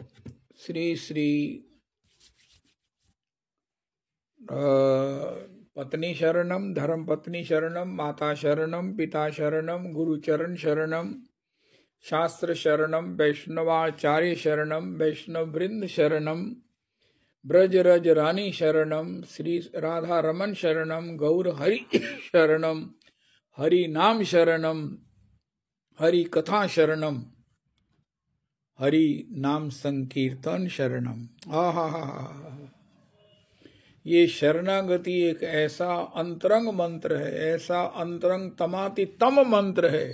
श्री श्री पत्नी शरणम, धर्म पत्नी शरणम, माता शरणम, पिता शरणम, गुरु चरण शरणम, शास्त्र शरणम, वैष्णवाचार्य शरणम, वैष्णव वृंद शरणम, ब्रज रज रानी शरणम, श्री राधा रमन शरणम, गौर हरि शरणम, हरि नाम शरणम, हरि कथा शरणम, हरि नाम संकीर्तन शरणम। आहा, ये शरणागति एक ऐसा अंतरंग मंत्र है, ऐसा अंतरंग तमातितम मंत्र है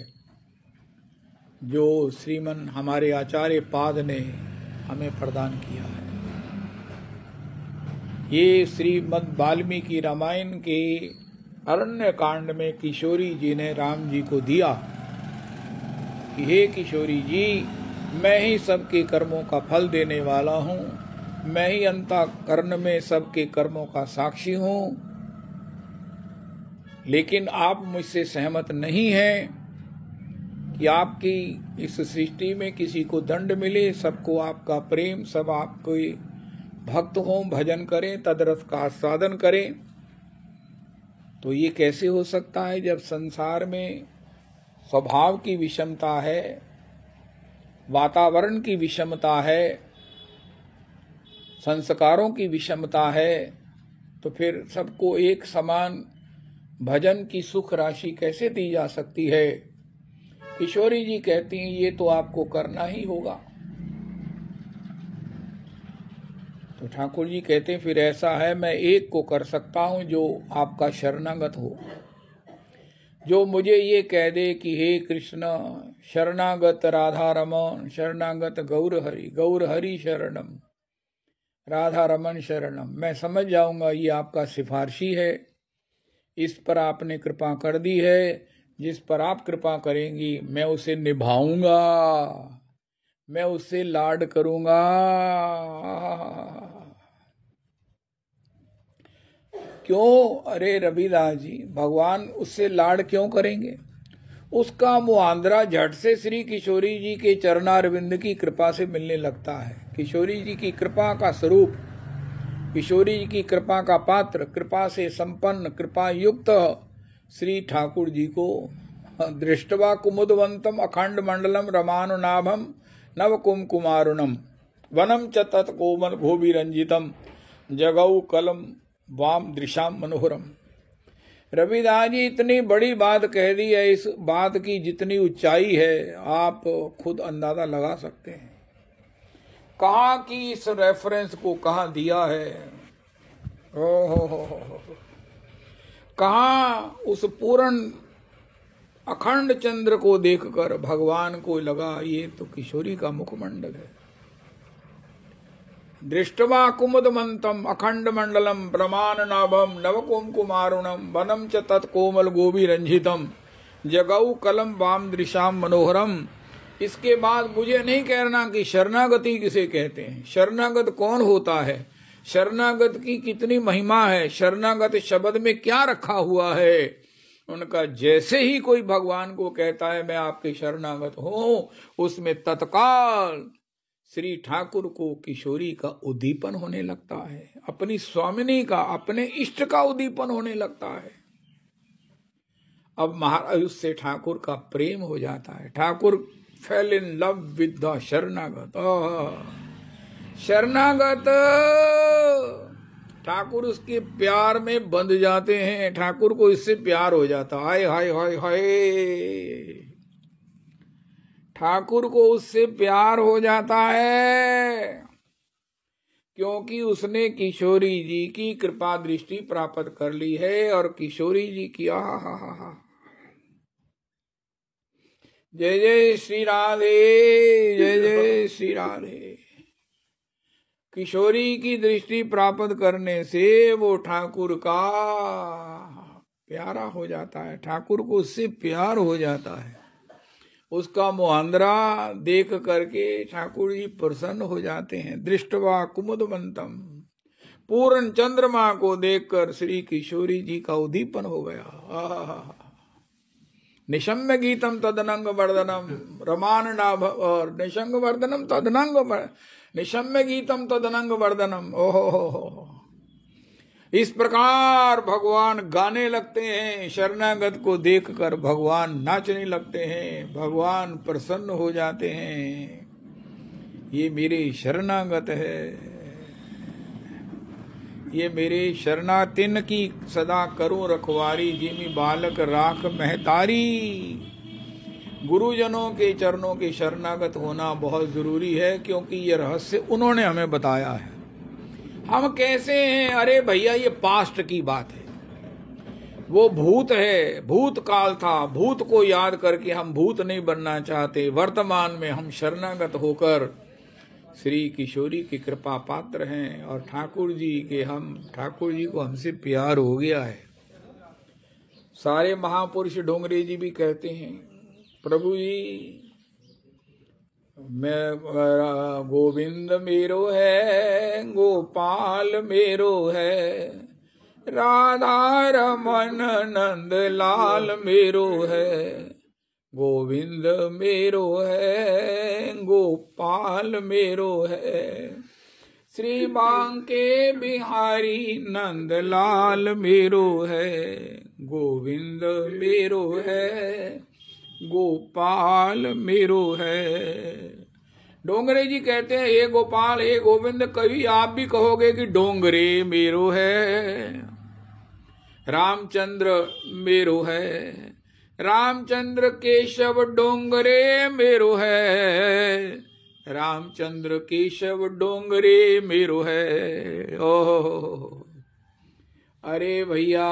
जो श्रीमन हमारे आचार्य पाद ने हमें प्रदान किया है। ये श्रीमद् वाल्मीकि रामायण के अरण्य कांड में किशोरी जी ने राम जी को दिया कि हे किशोरी जी, मैं ही सबके कर्मों का फल देने वाला हूँ, मैं ही अंतःकरण में सबके कर्मों का साक्षी हूं, लेकिन आप मुझसे सहमत नहीं हैं कि आपकी इस सृष्टि में किसी को दंड मिले, सबको आपका प्रेम, सब आपके भक्त हों, भजन करें, तदरस का आस्वादन करें। तो ये कैसे हो सकता है जब संसार में स्वभाव की विषमता है, वातावरण की विषमता है, संस्कारों की विषमता है, तो फिर सबको एक समान भजन की सुख राशि कैसे दी जा सकती है। किशोरी जी कहती हैं ये तो आपको करना ही होगा। तो ठाकुर जी कहते हैं फिर ऐसा है, मैं एक को कर सकता हूं जो आपका शरणागत हो, जो मुझे ये कह दे कि हे कृष्ण शरणागत राधा रमन, शरणागत गौर हरि शरणम, राधा रमन शरणम। मैं समझ जाऊंगा ये आपका सिफारशी है, इस पर आपने कृपा कर दी है, जिस पर आप कृपा करेंगी मैं उसे निभाऊंगा, मैं उससे लाड करूंगा। क्यों? अरे रविदास जी, भगवान उससे लाड क्यों करेंगे? उसका मुआंदरा झट से श्री किशोरी जी के चरणारविंद की कृपा से मिलने लगता है। किशोरी जी की कृपा का स्वरूप, किशोरी जी की कृपा का पात्र, कृपा से संपन्न, कृपा युक्त श्री ठाकुर जी को दृष्टवा कुमुदवंतम अखंड मंडलम रमानुनाभम नव कुमकुमारुणम वनम च तत्कोमल भूभिरंजितम जगौ कलम वाम दृशाम मनोहरम। रविदास जी इतनी बड़ी बात कह दी है, इस बात की जितनी ऊंचाई है आप खुद अंदाजा लगा सकते हैं। कहा कि इस रेफरेंस को कहाँ दिया है, कहा उस पूर्ण अखंड चंद्र को देखकर भगवान को लगा ये तो किशोरी का मुखमंडल है। दृष्टवा कुमुदमंतम अखंड मंडलम प्रमाण नाभम नवकुम कुमारुणम वनम च तत्कोमल गोभी रंजितम जगऊ कलम वाम दृशाम मनोहरम। इसके बाद मुझे नहीं कहना कि शरणागति किसे कहते हैं, शरणागत कौन होता है, शरणागत की कितनी महिमा है, शरणागत शब्द में क्या रखा हुआ है। उनका जैसे ही कोई भगवान को कहता है मैं आपके शरणागत हूं, उसमें तत्काल श्री ठाकुर को किशोरी का उद्दीपन होने लगता है, अपनी स्वामिनी का, अपने इष्ट का उद्दीपन होने लगता है। अब महाराज उससे ठाकुर का प्रेम हो जाता है। Thakur fail in love with the शरणागत। शरणागत ठाकुर उसके प्यार में बंध जाते हैं, ठाकुर को इससे प्यार हो जाता है। हाय हाय हाय हाय, ठाकुर को उससे प्यार हो जाता है, क्योंकि उसने किशोरी जी की कृपा दृष्टि प्राप्त कर ली है। और किशोरी जी की आहा, जय जय श्री राधे, जय जय श्री राधे। किशोरी की दृष्टि प्राप्त करने से वो ठाकुर का प्यारा हो जाता है, ठाकुर को उससे प्यार हो जाता है। उसका मुहांदरा देख करके ठाकुर जी प्रसन्न हो जाते हैं। दृष्टवा कुमुदवंतम, पूर्ण चंद्रमा को देखकर श्री किशोरी जी का उद्दीपन हो गया। निशम्य गीतम तदनंग वर्धनम रमान नाभ, और निशंग वर्धनम तदनंग, निशम्य गीतम तदनंग वर्धनम। ओहो, इस प्रकार भगवान गाने लगते हैं, शरणागत को देखकर भगवान नाचने लगते हैं, भगवान प्रसन्न हो जाते हैं। ये मेरे शरणागत है, ये मेरे शरणातिन की सदा करो रखवारी, जिमी बालक राख महतारी। गुरुजनों के चरणों के शरणागत होना बहुत जरूरी है, क्योंकि ये रहस्य उन्होंने हमें बताया है। हम कैसे हैं? अरे भैया ये पास्ट की बात है, वो भूत है, भूत काल था, भूत को याद करके हम भूत नहीं बनना चाहते। वर्तमान में हम शरणागत होकर श्री किशोरी की कृपा पात्र हैं, और ठाकुर जी को हमसे प्यार हो गया है। सारे महापुरुष डोंगरे जी भी कहते हैं प्रभु जी मैं गोविंद मेरो है, गोपाल मेरो है, राधा रमन नंद लाल मेरो है। गोविंद मेरो है, गोपाल मेरो है, श्री बांके बिहारी नंद लाल मेरो है। गोविंद मेरो है, गोपाल मेरो है। डोंगरे जी कहते हैं, हे गोपाल हे गोविंद, कभी आप भी कहोगे कि डोंगरे मेरो है। रामचंद्र मेरो है, रामचंद्र केशव डोंगरे मेरो है। रामचंद्र केशव डोंगरे मेरो है। ओह अरे भैया,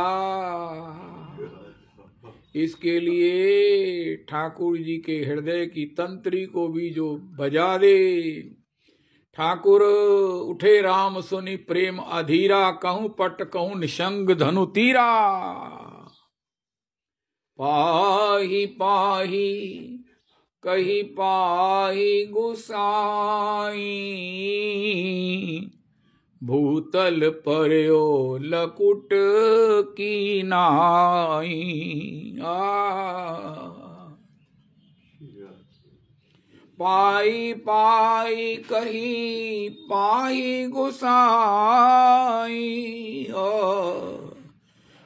इसके लिए ठाकुर जी के हृदय की तंत्री को भी जो बजा दे। ठाकुर उठे राम सुनी प्रेम अधीरा, कहूं पट कहूं निशंग धनु तीरा। पाही पाही कही पाही गुसाई, भूतल पर्यो लकुट की नाई। पाई पाई कही पाही गुसाई।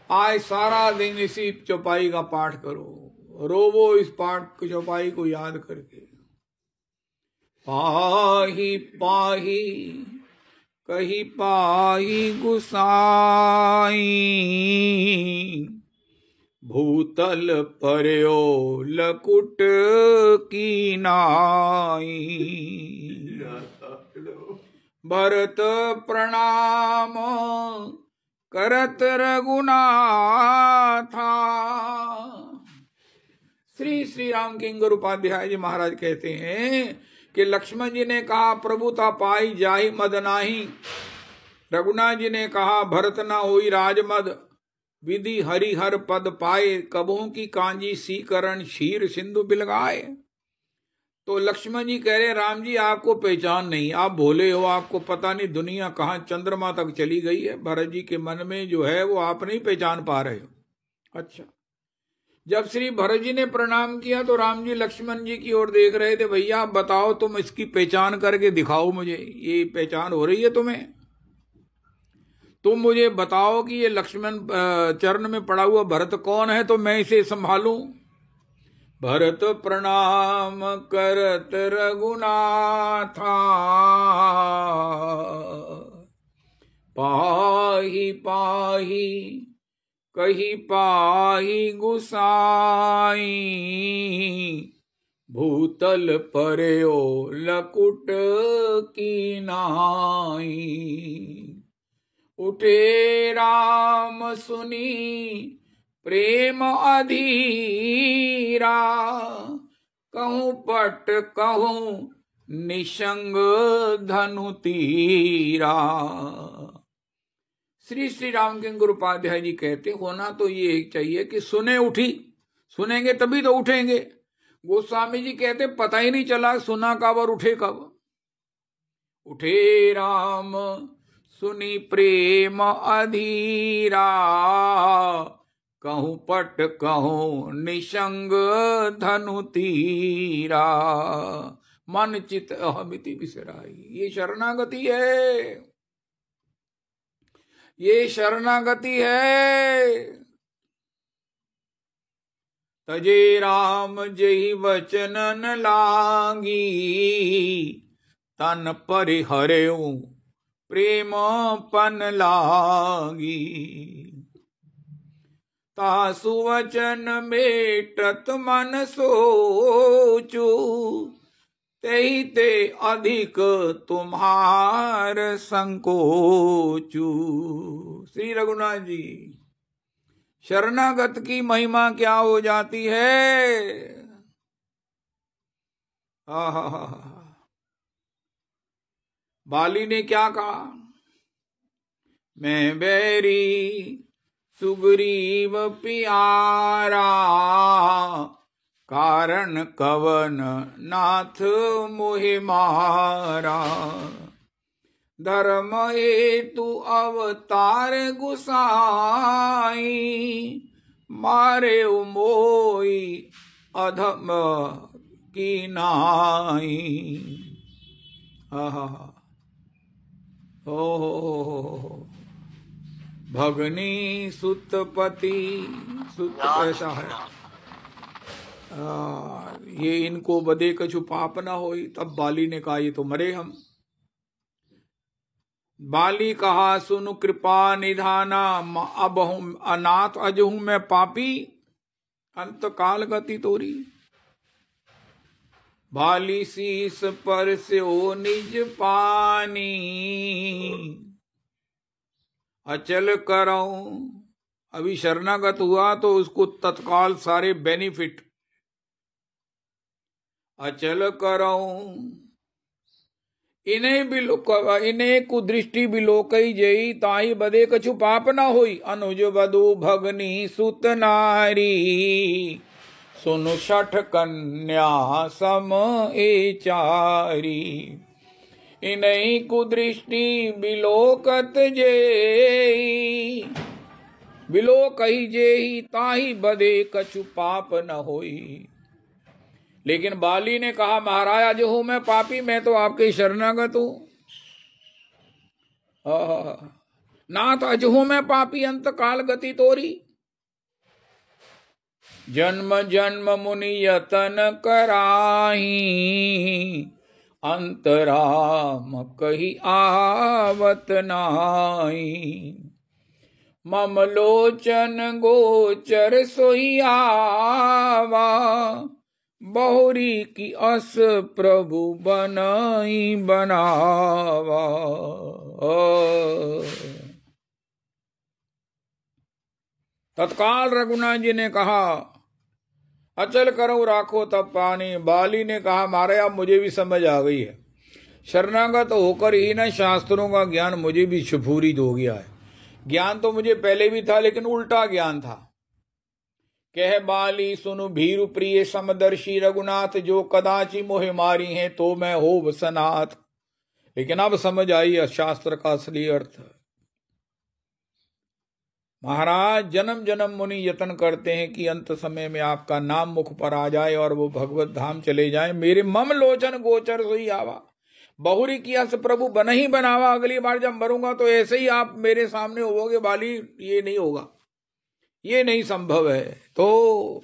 आज सारा दिन इसी चौपाई का पाठ करो, रोवो इस पाठ चौपाई को याद करके। पाही पाही कही पाही गुसाई, भूतल पर्यो लकुट की नाई। भरत प्रणाम करत रघुनाथा। श्री श्री राम किंकर उपाध्याय जी महाराज कहते हैं कि लक्ष्मण जी ने कहा प्रभुता पाई जाहि मद नाही। रघुनाथ जी ने कहा भरत न होई राजमद। विधि हरिहर पद पाए, कबों की कांजी सीकरण क्षीर सिंधु बिलगाए। तो लक्ष्मण जी कह रहे राम जी आपको पहचान नहीं, आप भोले हो, आपको पता नहीं दुनिया कहाँ चंद्रमा तक चली गई है। भरत जी के मन में जो है वो आप नहीं पहचान पा रहे हो। अच्छा, जब श्री भरत जी ने प्रणाम किया तो राम जी लक्ष्मण जी की ओर देख रहे थे। भैया बताओ, तुम इसकी पहचान करके दिखाओ मुझे, ये पहचान हो रही है तुम्हें? तुम मुझे बताओ कि ये लक्ष्मण चरण में पड़ा हुआ भरत कौन है, तो मैं इसे संभालूं। भरत प्रणाम करत रघुनाथा, पाही पाही कही पाही गुसाई, भूतल पर्यो लकुट की नाई। उठे राम सुनी प्रेम अधीरा, कहूं पट कहूं निशंग धनु तीरा। श्री श्री राम किंकर उपाध्याय जी कहते होना तो ये चाहिए कि सुने उठी, सुनेंगे तभी तो उठेंगे। गोस्वामी जी कहते पता ही नहीं चला सुना कब और उठे कब। उठे राम सुनी प्रेम अधीरा, कहूं पट कहूं निशंग धनु तीरा। मन चित अहमिति बिसराई। ये शरणागति है, ये शरणागति है। तजे राम जही वचनन लागी, तन परिहरेऊ प्रेम पन लागी। तासु वचन मेटत मन सोचू, तेहि ते अधिक तुम्हार संकोचू। श्री रघुनाथ जी, शरणागत की महिमा क्या हो जाती है। बाली ने क्या कहा, मैं बैरी सुग्रीव प्यारा, कारण कवन नाथ मोहि मारा। धर्म हेतु अवतार गुसाई, मारे मोई अधम की नाई। हो भगनी सुतपति सुत ऐसा है। ये इनको बदे कछु पाप न होई। तब बाली ने कहा ये तो मरे हम। बाली कहा सुनु कृपा निधाना, अब हूं अनाथ अज हूं मैं पापी, अंत काल गति तोरी। बाली शीस पर से ओ निज पानी, अचल करऊं। अभी शरणागत हुआ तो उसको तत्काल सारे बेनिफिट अचल करऊं। इन्हें कुदृष्टि बिलोकई जई, ताही बदे कछु पाप न होई। अनुज वधु भगनी सुत नारी, सुनु छठ कन्या सम ए चारी। इन्हीं कुदृष्टि बिलोकत जेई, बिलोकई जेई, ताही बदे कछु पाप न होई। लेकिन बाली ने कहा महाराज जो हूं मैं पापी, मैं तो आपके शरणागत हूं। नाथ अज हूं मैं पापी, अंत काल गति तोरी। जन्म जन्म मुनि यतन कराही, अंतराम कही आवत नाही। मम लोचन गोचर सोई आवा, बहुरी की अस प्रभु बनाई बनावा। तत्काल रघुनाथ जी ने कहा अचल करो राखो तब पानी। बाली ने कहा मारे अब मुझे भी समझ आ गई है, शरणागत होकर ही न शास्त्रों का ज्ञान मुझे भी छुफूरित हो गया है। ज्ञान तो मुझे पहले भी था लेकिन उल्टा ज्ञान था। कह बाली सुनु भीरु प्रिय समदर्शी रघुनाथ, जो कदाचि मोहे मारी हैं तो मैं हो सनाथ। लेकिन अब समझ आई शास्त्र का असली अर्थ। महाराज जन्म जन्म मुनि यत्न करते हैं कि अंत समय में आपका नाम मुख पर आ जाए और वो भगवत धाम चले जाए। मेरे मम लोचन गोचर सोई आवा, बहुरी किया से प्रभु बन ही बनावा। अगली बार जब मरूंगा तो ऐसे ही आप मेरे सामने होवोगे बाली, ये नहीं होगा, ये नहीं संभव है। तो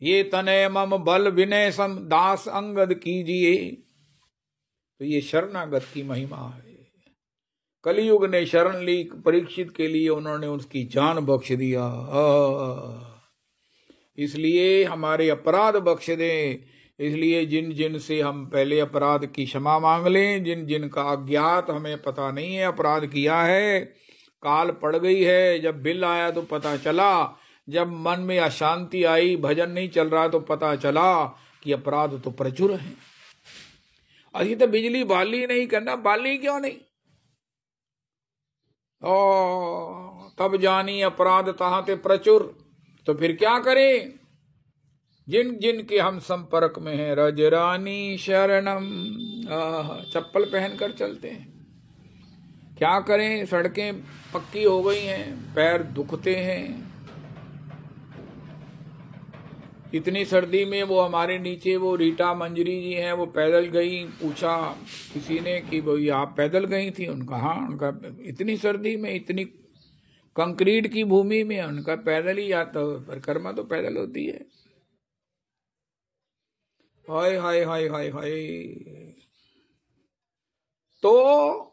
ये तनय मम बल विनय सम दास अंगद कीजिए। तो ये शरणागत की महिमा है। कलयुग ने शरण ली परीक्षित के लिए, उन्होंने उसकी जान बख्श दिया। इसलिए हमारे अपराध बख्श दें। इसलिए जिन जिन से हम पहले अपराध की क्षमा मांग लें, जिन जिन का अज्ञात हमें पता नहीं है अपराध किया है, काल पड़ गई है। जब बिल आया तो पता चला, जब मन में अशांति आई, भजन नहीं चल रहा तो पता चला कि अपराध तो प्रचुर है। अभी तो बिजली बाली नहीं करना, बाली क्यों नहीं? तब जानी अपराध तहां ते प्रचुर। तो फिर क्या करें? जिन जिन के हम संपर्क में हैं, रजरानी शरणम, चप्पल पहनकर चलते हैं। क्या करें? सड़कें पक्की हो गई हैं, पैर दुखते हैं। इतनी सर्दी में वो हमारे नीचे वो रीटा मंजरी जी हैं, वो पैदल गई। पूछा किसी ने कि भाई आप पैदल गई थी? उनका हाँ। उनका इतनी सर्दी में, इतनी कंक्रीट की भूमि में, उनका पैदल ही आता, परिक्रमा तो पैदल होती है। हाय हाय हाय हाय हाय। तो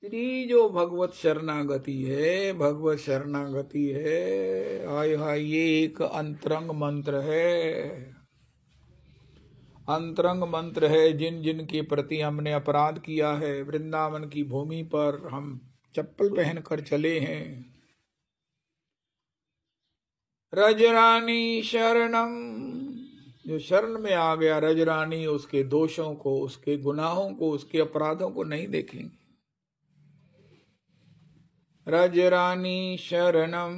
तेरी जो भगवत शरणागति है, भगवत शरणागति है, हाय हाय, ये एक अंतरंग मंत्र है। अंतरंग मंत्र है। जिन जिन के प्रति हमने अपराध किया है, वृंदावन की भूमि पर हम चप्पल पहनकर चले हैं। रजरानी शरणम, जो शरण में आ गया रजरानी, उसके दोषों को, उसके गुनाहों को, उसके अपराधों को नहीं देखेंगे। रजरानी शरणम,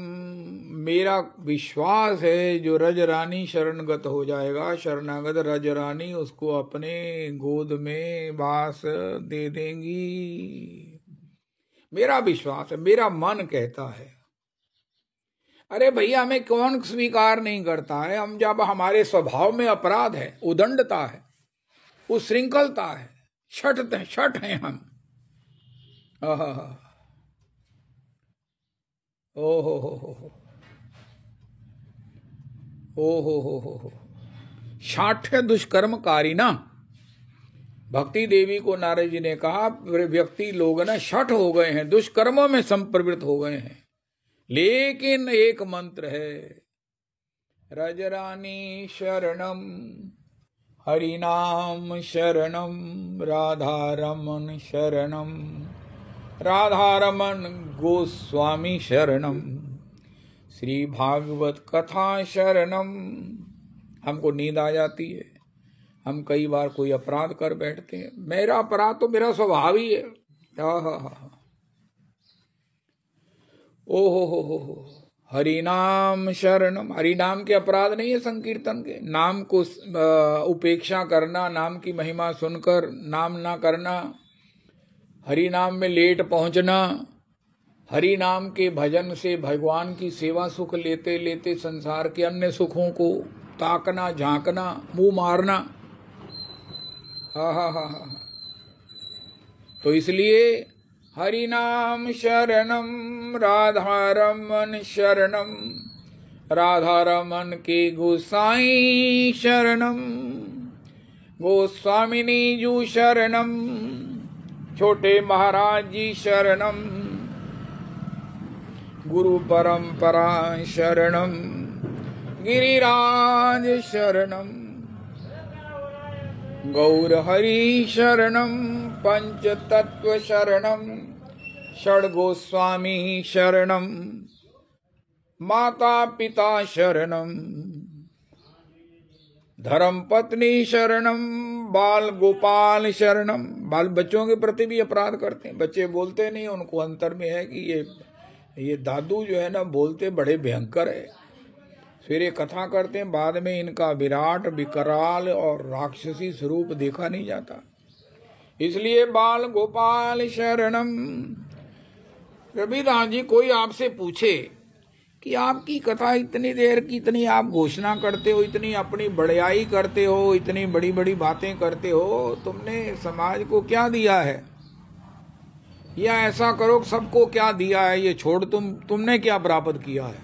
मेरा विश्वास है जो रजरानी शरणगत हो जाएगा, शरणागत रजरानी उसको अपने गोद में वास दे देंगी। मेरा विश्वास है, मेरा मन कहता है। अरे भैया हमें कौन स्वीकार नहीं करता है? हम जब हमारे स्वभाव में अपराध है, उदंडता है, उच्छृंखलता है, शठ हैं हम। ओहो हो शाठ्य दुष्कर्मकारी ना। भक्ति देवी को नारद जी ने कहा व्यक्ति लोग ना शठ हो गए हैं, दुष्कर्मों में संप्रवृत्त हो गए हैं, लेकिन एक मंत्र है, रजरानी शरणम, हरिनाम शरणम, राधारमन शरणम, राधारमन गोस्वामी शरणम, श्री भागवत कथा शरणम। हमको नींद आ जाती है, हम कई बार कोई अपराध कर बैठते हैं। मेरा अपराध तो मेरा स्वभाव ही है। ओहो हो हरिनाम शरणम। हरिनाम के अपराध नहीं है संकीर्तन के, नाम को उपेक्षा करना, नाम की महिमा सुनकर नाम ना करना, हरि नाम में लेट पहुंचना, हरि नाम के भजन से भगवान की सेवा सुख लेते लेते संसार के अन्य सुखों को ताकना, झांकना, मुंह मारना। हा। तो इसलिए हरि नाम शरणम, राधारमन शरणम, राधारमन के गोसाई शरणम, गोस्वामिनी जू शरणम, छोटे महाराज जी शरणम, गुरु परंपरा शरणम, गिरिराज शरणम, गौर हरि शरणम, पंच तत्व शरणम, षड गोस्वामी शरणम, माता पिता शरणम, धर्म पत्नी शरणम, बाल गोपाल शरणम। बाल बच्चों के प्रति भी अपराध करते हैं, बच्चे बोलते नहीं, उनको अंतर में है कि ये दादू जो है ना बोलते बड़े भयंकर है, फिर ये कथा करते हैं, बाद में इनका विराट विकराल और राक्षसी स्वरूप देखा नहीं जाता। इसलिए बाल गोपाल शरणम। रविदास जी कोई आपसे पूछे कि आपकी कथा इतनी देर की, इतनी आप घोषणा करते हो, इतनी अपनी बड़ाई करते हो, इतनी बड़ी बड़ी बातें करते हो, तुमने समाज को क्या दिया है? या ऐसा करो सबको क्या दिया है ये छोड़, तुमने क्या प्राप्त किया है?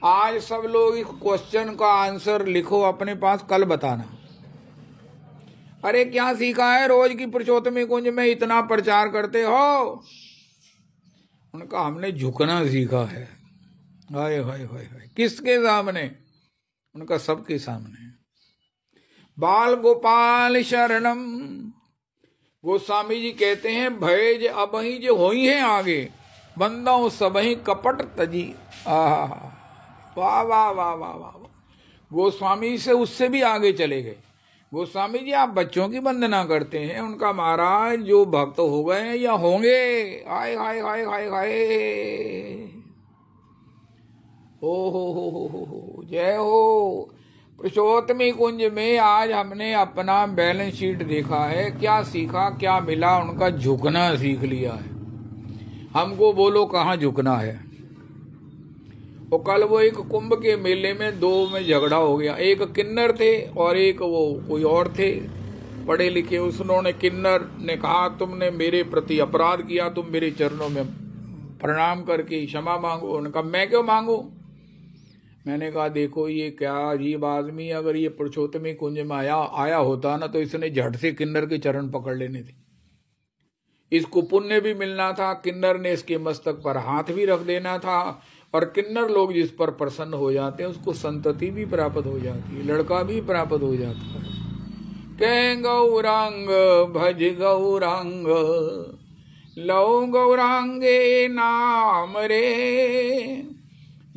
आज सब लोग इस क्वेश्चन का आंसर लिखो अपने पास, कल बताना। अरे क्या सीखा है? रोज की पुरुषोत्तमी कुंज में इतना प्रचार करते हो। उनका हमने झुकना सीखा है। हाय हाय हाय हाय, किसके सामने? उनका सबके सामने। बाल गोपाल शरणम। गोस्वामी जी कहते हैं भय अब ही जो होई है आगे, बंदाओं सब ही कपट तजी। वाह वाह वाह वाह वाह। गोस्वामी से उससे भी आगे चले गए। गोस्वामी जी आप बच्चों की वंदना करते हैं, उनका महाराज जो भक्त हो गए हैं या होंगे, हाय हाय हाय हाय हाय, ओ हो जय हो। पुरुषोत्तमी कुंज में आज हमने अपना बैलेंस शीट देखा है, क्या सीखा, क्या मिला? उनका झुकना सीख लिया है। हमको बोलो कहाँ झुकना है? और कल वो एक कुंभ के मेले में दो में झगड़ा हो गया, एक किन्नर थे और एक वो कोई और थे पढ़े लिखे। उन्होंने किन्नर ने कहा तुमने मेरे प्रति अपराध किया, तुम मेरे चरणों में प्रणाम करके क्षमा मांगो। उन्होंने कहा मैं क्यों मांगू? मैंने कहा देखो ये क्या अजीब आदमी, अगर ये पुरुषोत्तमी कुंज में आया होता ना तो इसने झट से किन्नर के चरण पकड़ लेने थे, इसको पुण्य भी मिलना था, किन्नर ने इसके मस्तक पर हाथ भी रख देना था, और किन्नर लोग जिस पर प्रसन्न हो जाते हैं उसको संतति भी प्राप्त हो जाती है, लड़का भी प्राप्त हो जाता है। कह गौरांग भज गौरांग, लौ गौरांगे नाम रे,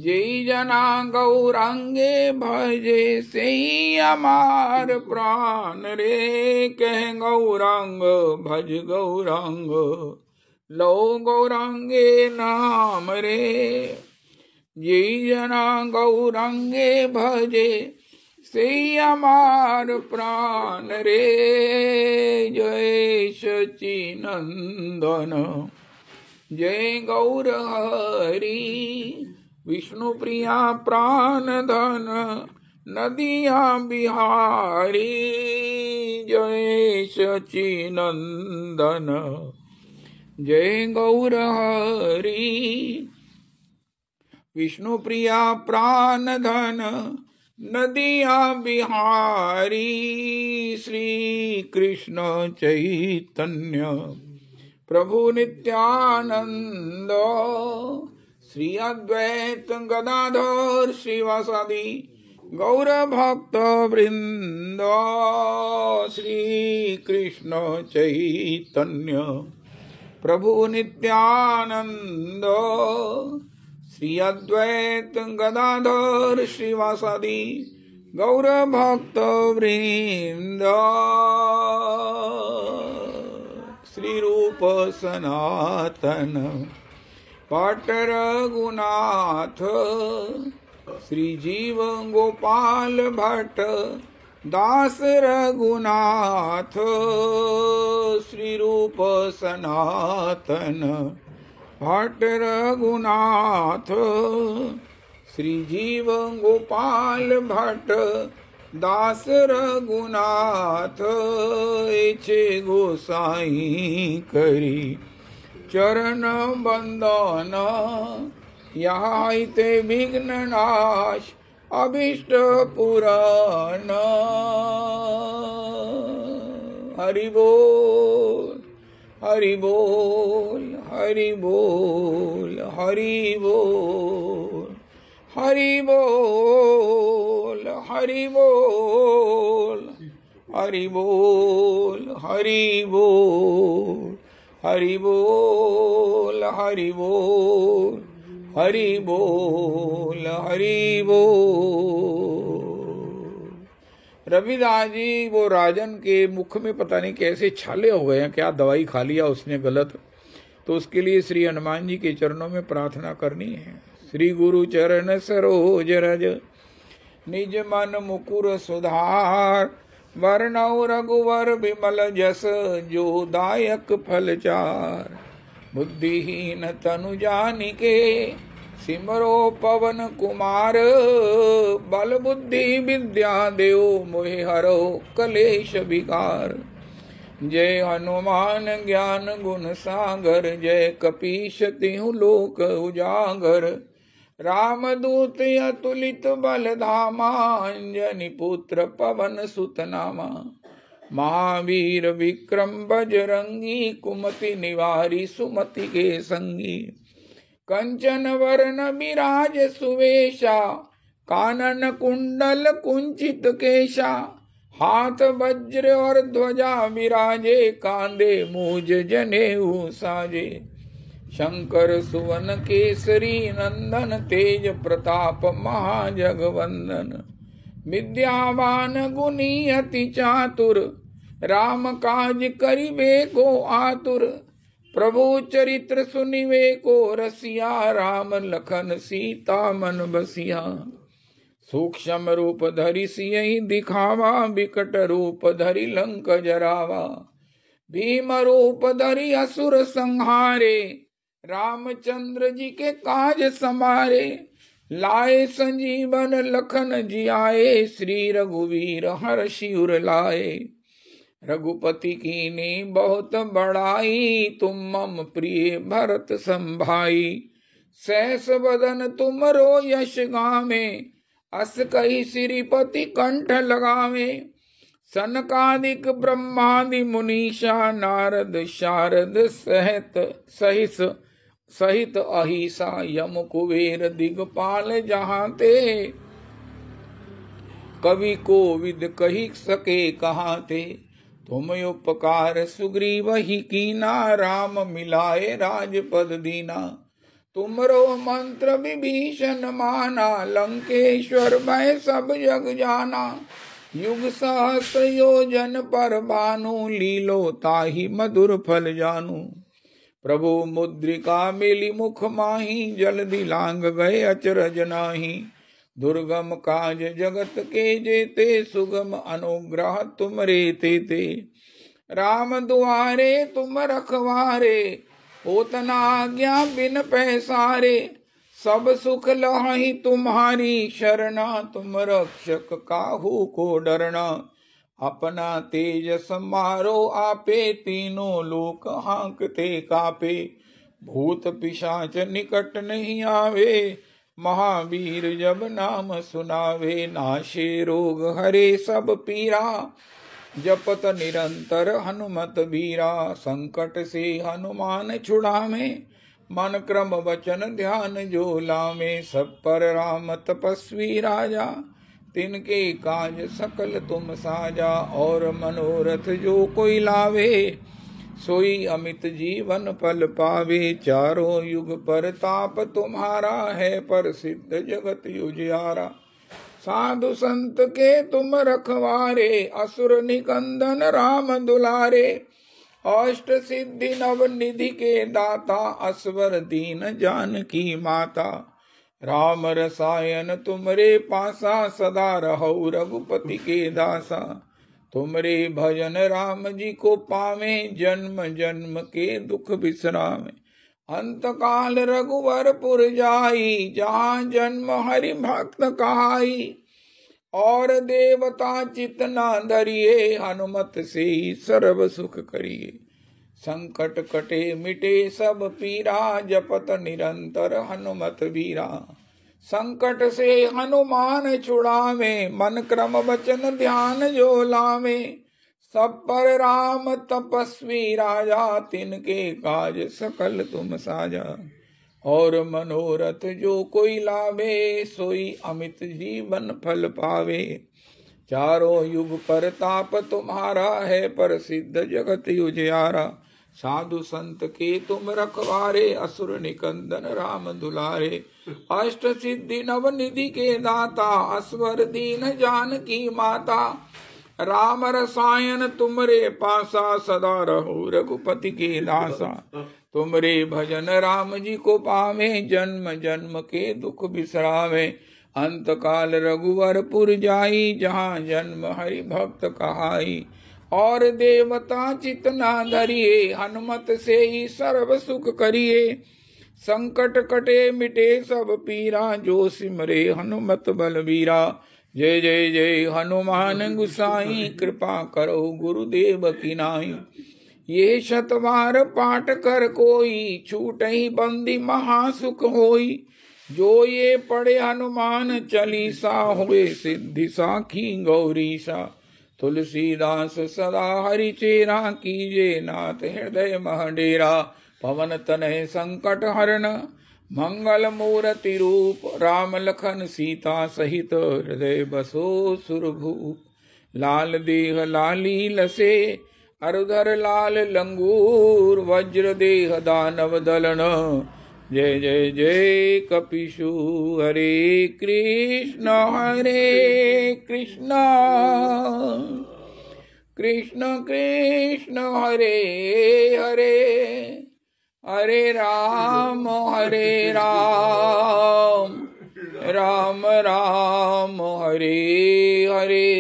जय जना गौरांगे भजे से ही हमार प्राण रे। कह गौरांग भज गौरांग, लो गौरांगे नाम रे, ये जना गौरांगे भजे से अमार प्राण रे। जय सच्चिनंदन जय गौर हरि, विष्णु प्रिया प्राण धन नदिया बिहारी। जय सच्चिनंदन जय गौर हरि, विष्णु प्रिया प्राण धन नदिया बिहारी। श्री कृष्ण चैतन्य प्रभु नित्यानंद, श्री अद्वैत गदाधर श्रीवासादि गौर भक्त वृंद। श्री कृष्ण चैतन्य प्रभु नित्यानंद, श्री अद्वैत गदाधर श्रीवासादि गौर भक्त वृंद। श्री रूप सनातन पाट रघुनाथ, श्री जीव गोपाल भट्ट दास रघुनाथ। श्री रूप सनातन भट्ट रघुनाथ, श्री जीव गोपाल भट्ट दास रघुनाथ। एछे गोसाई करी चरण बंदन, यहाँ ते विघ्न नाश अभिष्ट पुराण। हरि बोल हरि बोल हरि बोल हरि बोल हरि बोल हरि बोल हरि बोल हरि बोल हरि बोल हरि बोल हरि बोल हरि बोल। रविदास जी वो राजन के मुख में पता नहीं कैसे छाले हो गए हैं, क्या दवाई खा लिया उसने गलत, तो उसके लिए श्री हनुमान जी के चरणों में प्रार्थना करनी है। श्री गुरु चरण सरोज रज निज मन मुकुर सुधार, वरनौ रघुवर विमल जस जो दायक फल चार। बुद्धिहीन तनु जानिके सिमरो पवन कुमार, बल बुद्धि विद्या देव मोहि हरो कलेश विकार। जय हनुमान ज्ञान गुण सागर, जय कपीश तिहु लोक उजागर। रामदूत अतुलित बल धामा, अंजनी पुत्र पवन सुत नामा। महावीर विक्रम बजरंगी, कुमति निवारी सुमति के संगी। कंचन वरण विराज सुवेशा, कानन कुंडल कुंचित केशा। हाथ वज्र और ध्वजा विराजे, कांधे मूज जनेऊ साजे। शंकर सुवन केसरी नंदन, तेज प्रताप महाजगवंदन। विद्यावान गुणी अति चातुर, राम काज करिबे को आतुर। प्रभु चरित्र सुनिवे को रसिया, राम लखन सीता मन बसिया। सूक्ष्म रूप धरि सियहि दिखावा, विकट रूप धरि लंक जरावा। भीम रूप धरि असुर संहारे, रामचंद्र जी के काज समारे। लाए संजीवन लखन जियाए, श्री रघुवीर हर्षि उर लाए। रघुपति कीन्ही बहुत बड़ाई, तुम मम प्रिय भरत संभाई। सहस बदन तुमरो यश गावे, अस कहि श्रीपति कंठ लगावे। सनकादिक ब्रह्मादि मुनीषा, नारद शारद सहित अहिसा। यम कुबेर दिगपाल जहाँ ते, कवि कोविद कही सके कहाँ ते। तुम उपकार सुग्रीव ही कीना, राम मिलाए राजपद दीना। तुमरो मंत्र विभीषण माना, लंकेश्वर भय सब जग जाना। युग सहस्र योजन पर भानु, लीलो ताहि मधुर फल जानू। प्रभु मुद्रिका मिली मुख माही, जल्दी लांग गए अचरज नाही। दुर्गम काज जगत के जेते, सुगम अनुग्रह तुमरे तेते। राम दुआरे तुम रखवारे, होत न आज्ञा बिन पैसारे। सब सुख लहहि तुम्हारी शरणा, तुम रक्षक काहू को डरना। अपना तेज समारो आपे, तीनों लोक हाँकते कापे। भूत पिशाच निकट नहीं आवे, महावीर जब नाम सुनावे। नाशे रोग हरे सब पीरा, जपत निरंतर हनुमत बीरा। संकट से हनुमान छुड़ावे, मन क्रम वचन ध्यान जो लावे। सब पर राम तपस्वी राजा, तिनके काज सकल तुम साजा। और मनोरथ जो कोई लावे, सोई अमित जीवन फल पावे। चारों युग परताप तुम्हारा, है प्रसिद्ध जगत उजियारा। साधु संत के तुम रखवारे, असुर निकंदन राम दुलारे। अष्ट सिद्धि नव निधि के दाता, असवर दीन जानकी माता। राम रसायन तुमरे पासा, सदा रहु रघुपति के दासा। तुमरे भजन राम जी को पावे, जन्म जन्म के दुख बिसरावे। अंत काल रघुवर पुर जाई, जहाँ जन्म हरि भक्त कहाई। और देवता चित न धरिए, हनुमत से सर्व सुख करिए। संकट कटे मिटे सब पीरा, जपत निरंतर हनुमत वीरा। संकट से हनुमान छुड़ावे, मन क्रम वचन ध्यान जो लावे। सब पर राम तपस्वी राजा, तिनके काज सकल तुम साजा। और मनोरथ जो कोई लावे, सोई अमित जीवन फल पावे। चारों युग परताप तुम्हारा, है प्रसिद्ध जगत उजियारा। साधु संत के तुम रखवारे, असुर निकंदन राम दुलारे। अष्ट सिद्धि नव निधि के दाता, असवर दीन जानकी माता। राम रसायन तुमरे पासा, सदा रहो रघुपति के दासा। तुमरे भजन राम जी को पावे, जन्म जन्म के दुख बिसरावे। अंत काल रघुवर पुर जाई, जहाँ जन्म हरि भक्त कहाई। और देवता चित न धरिए, हनुमत से ही सर्व सुख करिए। संकट कटे मिटे सब पीरा, जो सिमरे हनुमत बलबीरा। जय जय जय हनुमान गुसाई, कृपा करो गुरुदेव की नाई। ये शतवार पाठ कर कोई, छूट ही बंदी महासुख होई। जो ये पढ़े हनुमान चालीसा, हुए सिद्धि साखी गौरीसा। तुलसीदास सदा हरि चेरा, कीजे नाथ हृदय मह डेरा। पवन तनय संकट हरन, मंगल मूर्ति रूप। राम लखन सीता सहित, हृदय बसो सुरभूप। लाल देह लाली लसे, अरुधर लाल लंगूर। वज्र देह दानव दलन, जय जय जय कपिशु। हरे कृष्ण कृष्ण कृष्ण हरे हरे, हरे राम राम राम हरे हरे।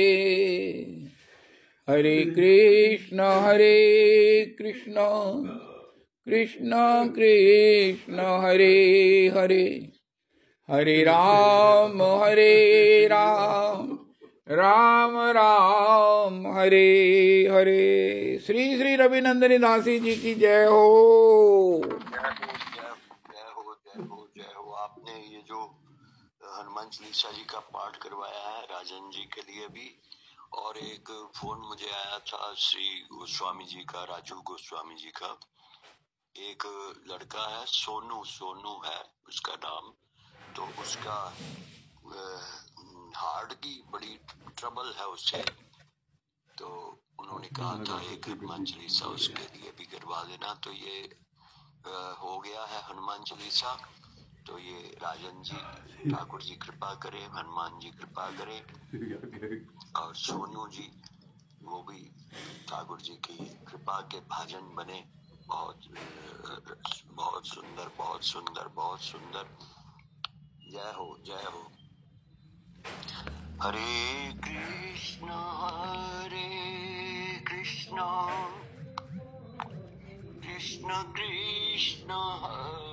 हरे कृष्ण कृष्ण कृष्ण हरे हरे, हरे राम राम राम हरे हरे। श्री श्री रविनंदनी दासी जी की जय हो। जय हो। आपने ये जो हनुमान चालीसा जी का पाठ करवाया है राजन जी के लिए भी, और एक फोन मुझे आया था श्री गोस्वामी जी का, राजू गोस्वामी जी का। एक लड़का है सोनू है उसका नाम, तो उसका हार्ट की बड़ी ट्रबल है उससे, तो उन्होंने कहा था एक हनुमान चालीसा उसके लिए भी करवा देना। तो ये हो गया है हनुमान चालीसा। तो ये राजन जी, ठाकुर जी कृपा करे, हनुमान जी कृपा करे, और सोनू जी वो भी ठाकुर जी की कृपा के भाजन बने। बहुत बहुत सुंदर, बहुत सुंदर, बहुत सुंदर। जय हो, जय हो। हरे कृष्णा कृष्ण कृष्ण हरे